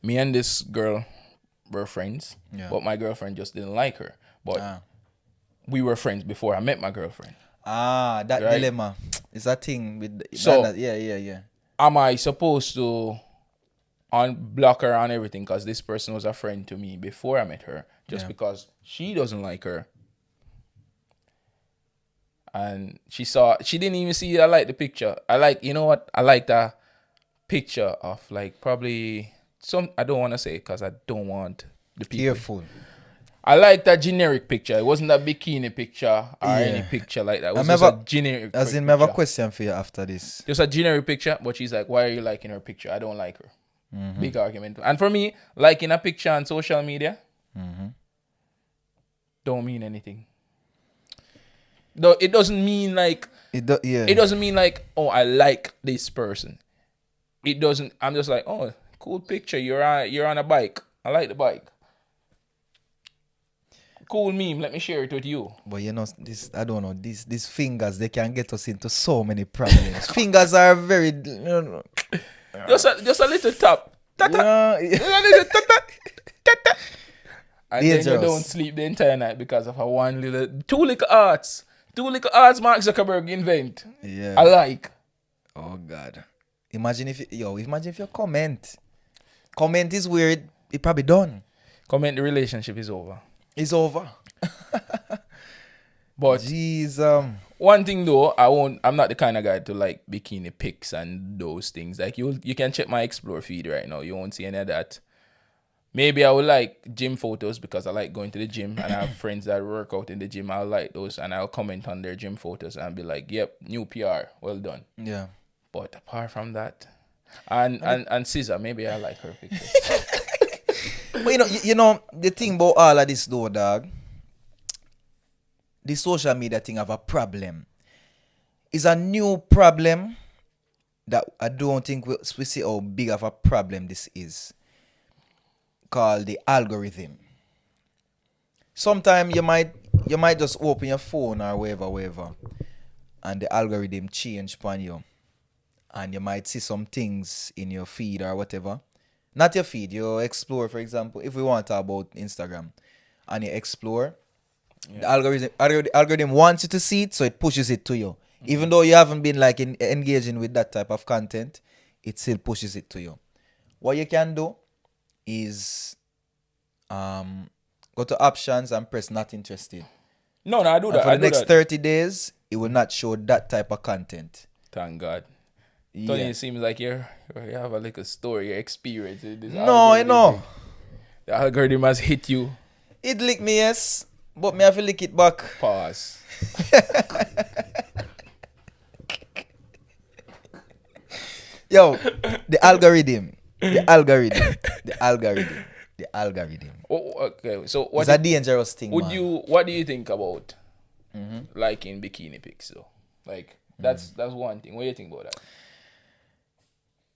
me and this girl were friends, Yeah. but my girlfriend just didn't like her. But Ah. we were friends before I met my girlfriend. That Right. dilemma is a thing with So- yeah. Am I supposed to unblock her on everything because this person was a friend to me before I met her, just Yeah. because she doesn't like her? And she didn't even see I like the picture. I like a picture of like probably I don't want to say it because I don't want the people. Careful. I like that generic picture. It wasn't a bikini picture or Yeah. any picture like that. It was I just never- a generic As in, picture. I have a question for you after this. Just a generic picture, but she's like, why are you liking her picture? I don't like her. Big argument. And for me, liking a picture on social media don't mean anything. Though it doesn't mean like It doesn't mean like, oh, I like this person. It doesn't. I'm just like, oh, cool picture. You're on a bike. I like the bike. Cool meme. Let me share it with you. But this, I don't know, these fingers, they can get us into so many problems. Fingers are very, Just a little tap. yeah, Just a little tap. And then you Dangerous. don't sleep the entire night because of two little arts. Mark Zuckerberg invent. yeah. I like. Oh God. Imagine if you comment. Comment is weird. It probably done. Comment the relationship is over. It's over. But Jeez. one thing though, I'm not the kind of guy to like bikini pics and those things. Like you can check my explore feed right now. You won't see any of that. Maybe I would like gym photos because I like going to the gym and I have friends that work out in the gym. I'll like those and I'll comment on their gym photos and be like, yep, new PR, well done. Yeah. But apart from that, and Scissor, maybe I like her pictures. But you know the thing about all of this though, dog. The social media thing have a problem. It's a new problem that I don't think we see how big of a problem this is. Called the algorithm. Sometimes you might just open your phone or whatever, and the algorithm change upon you, and you might see some things in your feed or whatever. Not your feed, your explore, for example. If we want to talk about Instagram, and you explore, the algorithm wants you to see it, so it pushes it to you. Even though you haven't been like engaging with that type of content, it still pushes it to you. What you can do is go to options and press not interested. No, I do And that. for I the do next that. 30 days, it will not show that type of content. Thank God. Yeah. Tony, it seems like you have a little story, your experience. This No, I know. thing. The algorithm has hit you. It lick me, yes, but me have to lick it back. Pause. Yo, the algorithm. The algorithm. Oh, okay. So It's a dangerous thing, what man. do you think about liking bikini pics though? Like that's one thing. What do you think about that?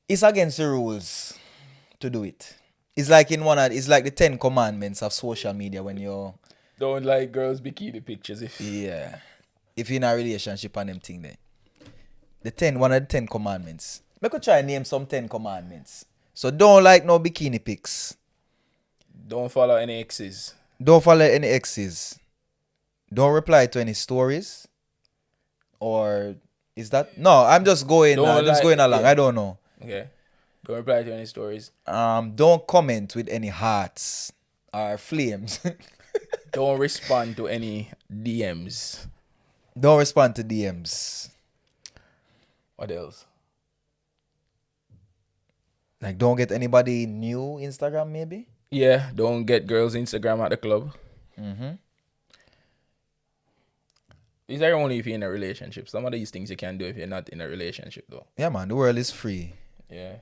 It's against the rules to do it. It's like it's like the 10 commandments of social media when you're Don't like girls bikini pictures if if you're in a relationship and them thing there. One of the 10 commandments. I could try and name some 10 commandments. So don't like no bikini pics. don't follow any exes. Don't follow any exes. Don't reply to any stories. Or is that no? I'm just going going along. Yeah. I don't know. Okay. Don't reply to any stories. Don't comment with any hearts or flames. Don't respond to any DMs. Don't respond to DMs. What else? Like don't get anybody new Instagram maybe. Yeah, don't get girls' Instagram at the club. These are only if you're in a relationship. Some of these things you can do if you're not in a relationship though. Yeah, man, the world is free. Yeah.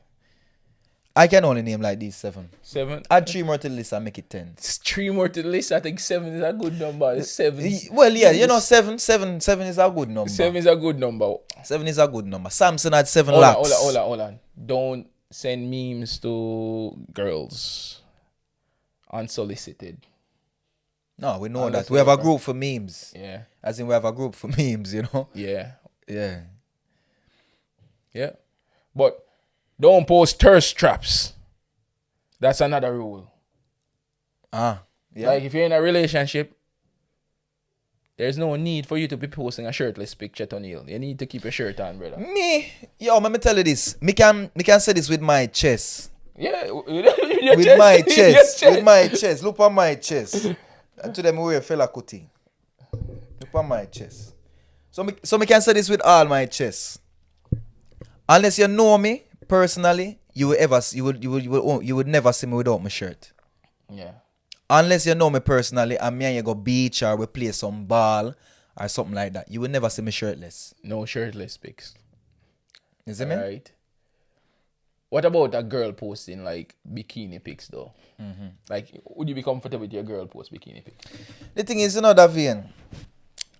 I can only name like these 7. 7. Add 3 more to the list and make it 10. It's 3 more to the list. I think 7 is a good number. It's 7. Well, yeah, you know, 7 is a good number. 7 is a good number. 7 is a good number. Samson had 7 Hold lakhs. Hold on. Don't send memes to girls unsolicited. No, we know Unless that. We have a whatever. group for memes. Yeah. As in we have a group for memes, you know? Yeah. Yeah. Yeah. But don't post thirst traps. That's another rule. Yeah. Like if you're in a relationship, there's no need for you to be posting a shirtless picture, Tonil. You need to keep your shirt on, brother. Let me tell you this. Me can say this with my chest. Yeah, With my chest. With my chest. Look on my chest. And to them we wear fella kuti. Look on my chest. So me can say this with all my chest. Unless you know me personally, you would never see me without my shirt. Yeah. Unless you know me personally and me and you go beach or we play some ball or something like that, you would never see me shirtless. No shirtless pics. Is it me? Right. What about a girl posting like bikini pics though? Like, would you be comfortable with your girl post bikini pics? The thing is, you know, Davaine,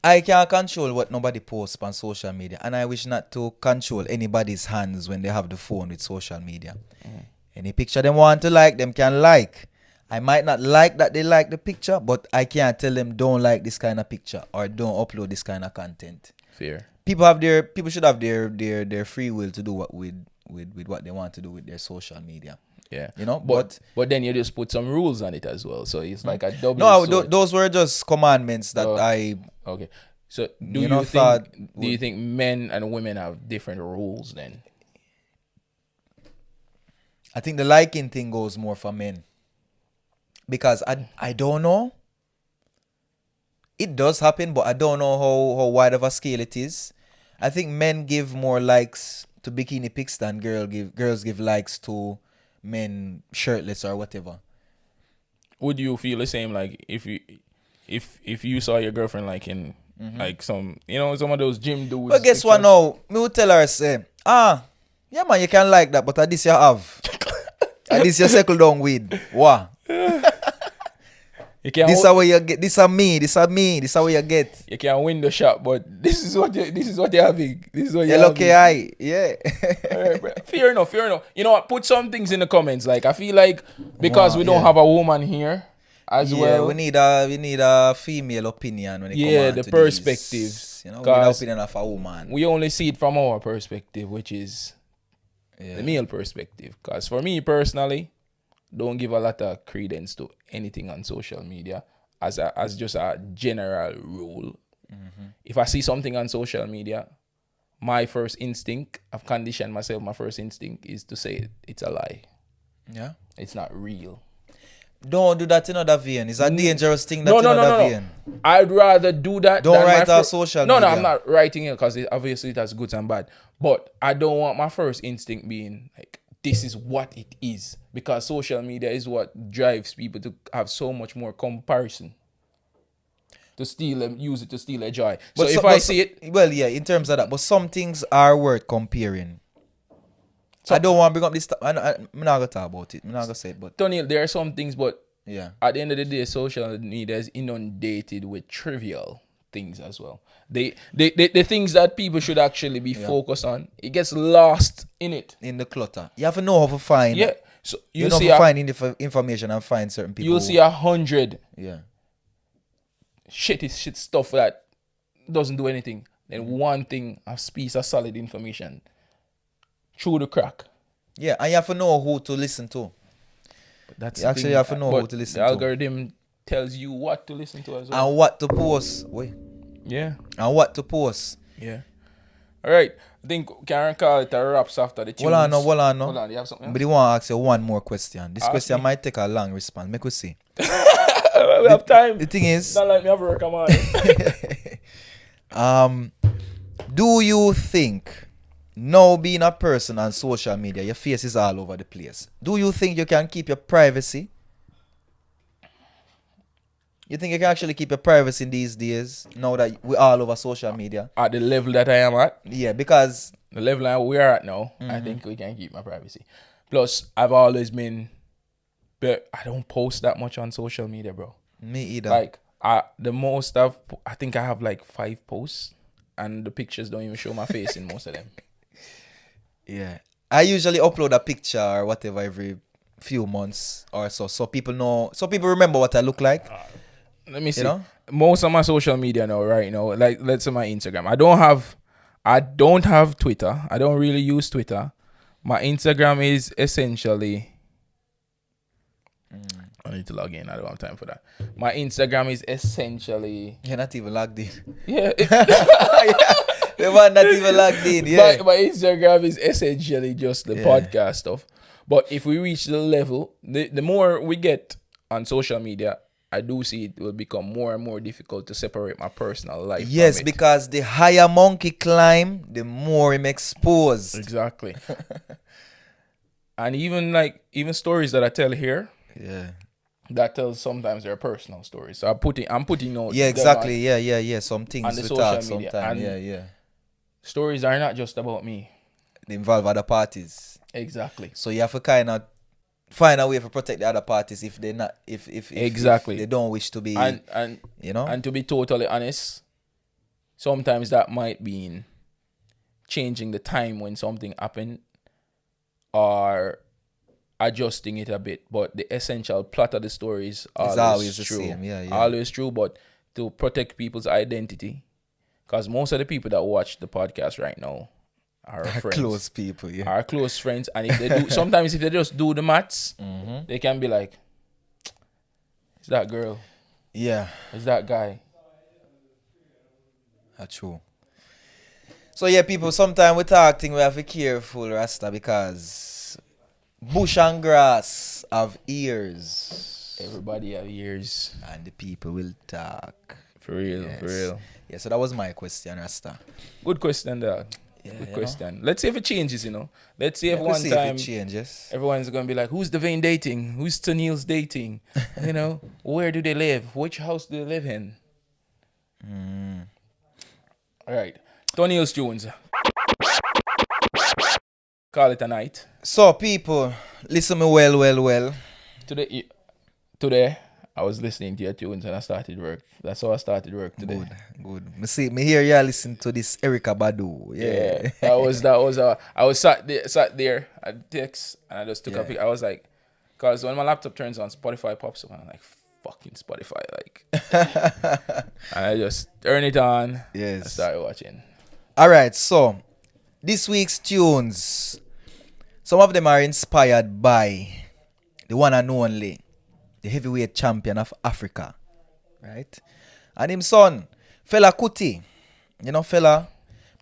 I can't control what nobody posts on social media, and I wish not to control anybody's hands when they have the phone with social media. Any picture them want to like, them can like. I might not like that they like the picture, but I can't tell them don't like this kind of picture or don't upload this kind of content. Fair. People should have their free will to do what with what they want to do with their social media. Yeah. You know, but then you just put some rules on it as well. So it's like a double. No, sword. those were just commandments that Okay. So do you think men and women have different rules then? I think the liking thing goes more for men. Because I don't know. It does happen, but I don't know how wide of a scale it is. I think men give more likes to bikini pics than girls give likes to men shirtless or whatever. Would you feel the same like if you saw your girlfriend liking like some of those gym dudes? But guess what now? Me would tell her say, yeah man, you can like that, but at this you have. At this you settle down with. What? This is how you get. This is me. This is how you get. You can win the shop, but this is what you're having. This is what you're having. LOKI, yeah. All right, fair enough. You know what? Put some things in the comments. Like I feel like because we don't have a woman here as well. We need a female opinion when it comes to the perspectives. These, we need the opinion of a woman. We only see it from our perspective, which is the male perspective. Because for me personally, don't give a lot of credence to anything on social media as just a general rule. If I see something on social media, my first instinct, I've conditioned myself, my first instinct is to say it's a lie. Yeah. It's not real. Don't do that in Davaine. It's a dangerous thing that No, in no, no, no, Davaine. no. I'd rather do that. Don't than write my our social No, media. I'm not writing it because obviously that's good and bad. But I don't want my first instinct being like, this is what it is. Because social media is what drives people to have so much more comparison. To steal them, use it to steal their joy. So if I see it. Well, yeah, in terms of that. But some things are worth comparing. So, I don't want to bring up this. I'm not going to talk about it. I'm not going to say it. But Tony, there are some things, but yeah, at the end of the day, social media is inundated with trivial things as well. The things that people should actually be focused on, it gets lost in it. In the clutter. You have to know how to find. Yeah. So you know how to find information and find certain people. You'll see 100 shit stuff that doesn't do anything. Then one thing, a piece of solid information through the crack. Yeah, and you have to know who to listen to. But that's you actually have to know who to listen to. The algorithm tells you what to listen to as well. And what to post. Wait. Yeah. And what to post. Yeah. All right. I think we can call it a wraps after the tunes. Hold on. Hold on, you have something else? But I want to ask you one more question. This Ask question me. might take a long response. Make we see. We have time. The thing is, Not like me have work, come on. do you think now being a person on social media, your face is all over the place? Do you think you can keep your privacy? You think you can actually keep your privacy in these days now that we're all over social media? At the level that I am at, Yeah, because the level that we are at now, I think we can keep my privacy. Plus, I've always been, but I don't post that much on social media, bro. me either. Like, the most I think I have like 5 posts, and the pictures don't even show my face in most of them. Yeah. I usually upload a picture or whatever every few months or so people know, so people remember what I look like. Let me see. You know? Most of my social media now, right now, like let's say my Instagram. I don't have Twitter. I don't really use Twitter. My Instagram is essentially. I need to log in. I don't have time for that. My Instagram is essentially. You're not even logged in. Yeah. The one not even logged in. Yeah. My Instagram is essentially just the podcast stuff. But if we reach the level, the more we get on social media, I do see it will become more and more difficult to separate my personal life. Yes, from it. because the higher monkey climb, the more him exposed. Exactly. And even stories that I tell here, Yeah. that tells sometimes they're personal stories. So I'm putting notes. Yeah, exactly. Yeah. Some things on the we social talk media. sometimes. And Yeah. stories are not just about me. They involve other parties. Exactly. So you have to kind of find a way to protect the other parties if they're not if Exactly. if they don't wish to be And you know. And to be totally honest, sometimes that might be changing the time when something happened or adjusting it a bit, but the essential plot of the story is always the true. same. Yeah. Always true, but to protect people's identity, because most of the people that watch the podcast right now are our friends. Close people, yeah. Our close friends, and if they do, sometimes if they just do the maths, they can be like, "It's that girl, Yeah, it's that guy." that's true. So yeah, people, sometimes we talk thing we have to be careful, Rasta, because bush and grass have ears. Everybody have ears. And the people will talk. For real, Yes. for real. Yeah, so that was my question, Rasta. Good question, dog. Yeah, Good you question. Let's see if it changes, Let's see if We'll one see time if it changes. everyone's gonna be like, who's Davaine dating? Who's Tennille's dating? Where do they live? Which house do they live in? All right. Tennille's tunes. Call it a night. So people, listen me well. Today, I was listening to your tunes and I started work. That's how I started work today. Good. Me hear you listen to this Erica Badu. Yeah. I was sat there at Pics and I just took a pic. I was like, cause when my laptop turns on, Spotify pops up and I'm like, fucking Spotify, like. And I just turn it on. Yes. I started watching. All right, so this week's tunes, some of them are inspired by the one and only, the heavyweight champion of Africa, right? And him son, Fela Kuti. Fela,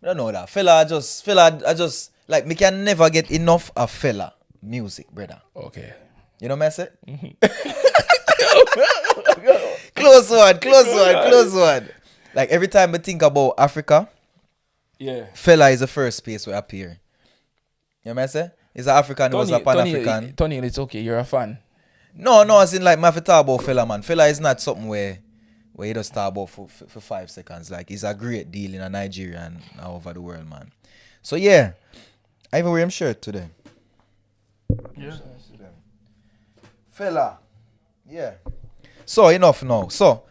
I don't know that. Fela, I just, like, me can never get enough of Fela music, brother. Okay. You know what I say? Close one. Like every time I think about Africa, Yeah. Fela is the first place where I appear. You know what I say? He's an African, he was a Pan-African. Tony, it's okay. You're a fan. No, as in like, I have to talk about Fela, man. Fela is not something where you just talk about for 5 seconds. Like, he's a great deal in Nigeria and all over the world, man. So, yeah. I even wear him shirt today. Yeah. Fela. Yeah. So, enough now. So,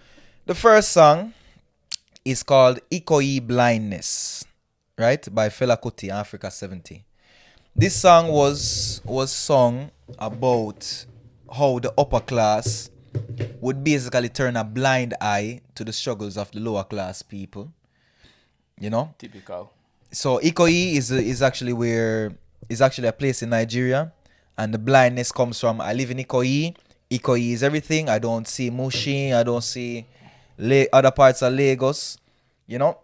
the first song is called Ikoyi Blindness, right? By Fela Kuti, Africa 70. This song was sung about how the upper class would basically turn a blind eye to the struggles of the lower class people. You know? Typical. So Ikoyi is actually a place in Nigeria, and the blindness comes from I live in Ikoyi. Ikoyi is everything. I don't see Mushin, I don't see other parts of Lagos. You know?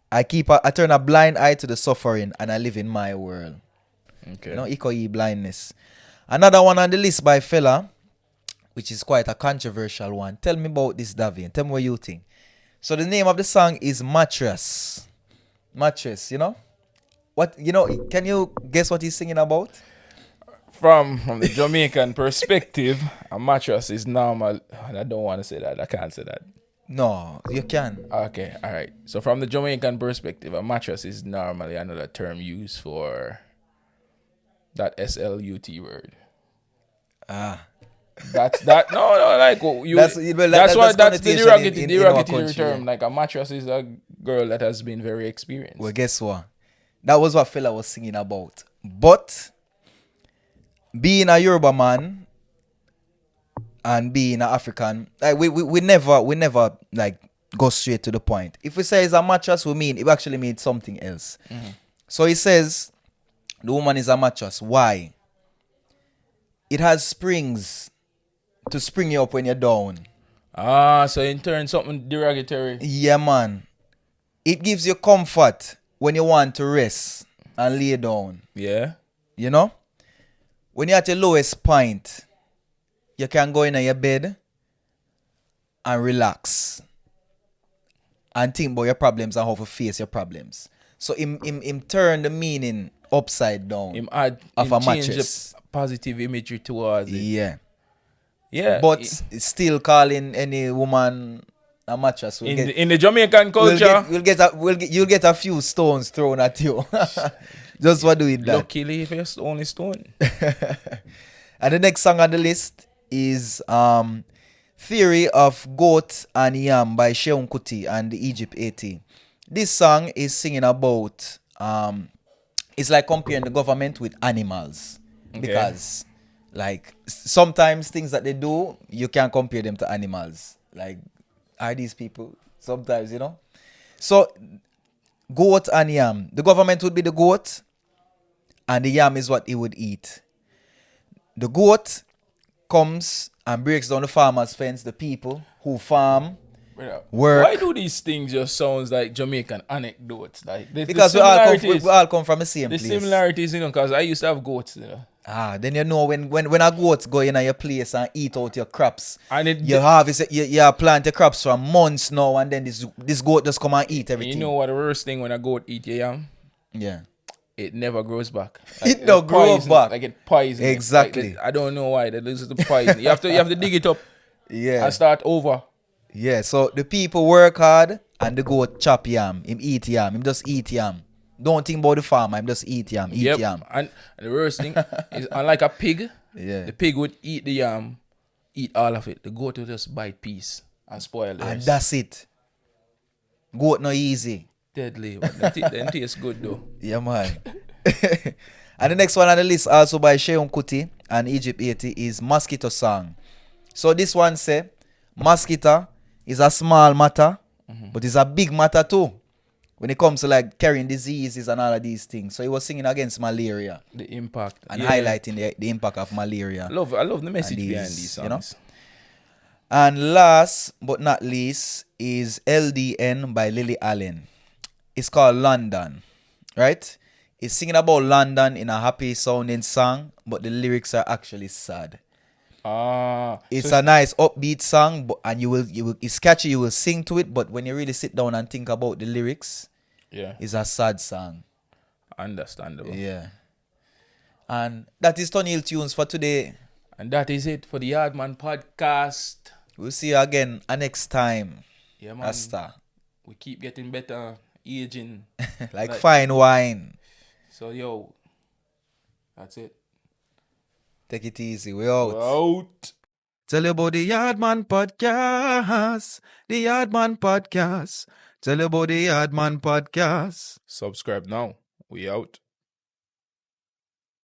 I turn a blind eye to the suffering, and I live in my world. Okay. You know, Ikoyi blindness. Another one on the list by Fela, which is quite a controversial one. Tell me about this, Davaine. Tell me what you think. So the name of the song is Mattress. Mattress, you know? Can you guess what he's singing about? From the Jamaican perspective, a mattress is normal. I don't want to say that. I can't say that. No, you can. Okay, all right. So from the Jamaican perspective, a mattress is normally another term used for that SLUT word. That's that. No. Like you. That's the derogatory term. Yeah. Like a mattress is a girl that has been very experienced. Well, guess what? That was what Fela was singing about. But being a Yoruba man and being an African, like we never like go straight to the point. If we say it's a mattress, it actually means something else. Mm-hmm. So he says the woman is a mattress. Why? It has springs to spring you up when you're down. So in turn something derogatory. Yeah, man. It gives you comfort when you want to rest and lay down. Yeah. You know? When you're at your lowest point, you can go in your bed and relax and think about your problems and how to face your problems. So him turn the meaning upside down. Him add of him a change mattress. the positive imagery towards it. Yeah. Yeah. But still calling any woman a mattress. In the Jamaican culture, you'll get a few stones thrown at you. Just for doing that. Luckily, if it's only stone. And the next song on the list is Theory of Goat and Yam by Seun Kuti and the Egypt 80. This song is singing about it's like comparing the government with animals. Okay. Because like sometimes things that they do, you can't compare them to animals. Like, are these people? Sometimes, you know. So goat and yam. The government would be the goat, and the yam is what he would eat. The goat comes and breaks down the farmer's fence, the people who farm, work. Why do these things just sound like Jamaican anecdotes? Like because we all come from the same place. The similarities, you know, because I used to have goats, you know. Then you know when a goat go in your place and eat out your crops, and you plant your crops for months now, and then this goat just come and eat everything. You know what the worst thing when a goat eat your yam? Yeah. It never grows back. Like, it don't grow back. Like it poison. Exactly. Like, I don't know why. That loses the poison. you have to dig it up. Yeah. And start over. Yeah. So the people work hard and the goat chop yam. Him eat yam. Him just eat yam. Don't think about the farmer. Him just eat yam. Eat yam. And the worst thing is, unlike a pig, the pig would eat the yam, eat all of it. The goat will just bite piece and spoil the rest. And that's it. Goat no easy. Deadly. But them taste good though. Yeah, man. And the next one on the list, also by Seun Kuti and Egypt 80, is Mosquito Song. So this one say, mosquito is a small matter, but it's a big matter too. When it comes to like carrying diseases and all of these things. So he was singing against malaria. The impact. And highlighting the impact of malaria. I love the message behind these songs. You know? And last but not least is LDN by Lily Allen. It's called London. Right? It's singing about London in a happy sounding song, but the lyrics are actually sad. It's so a nice upbeat song, and you will it's catchy. You will sing to it, but when you really sit down and think about the lyrics, yeah, it's a sad song. understandable. Yeah. And that is Tony Hill Tunes for today. And that is it for the Yardman podcast. We'll see you again next time. Yeah, man. Rasta. We keep getting better, aging. like fine wine. So, yo, that's it. Take it easy. We out. We're out. Tell you about the Yardman podcast. The Yardman podcast. Tell you about the Yardman podcast. Subscribe now. We out.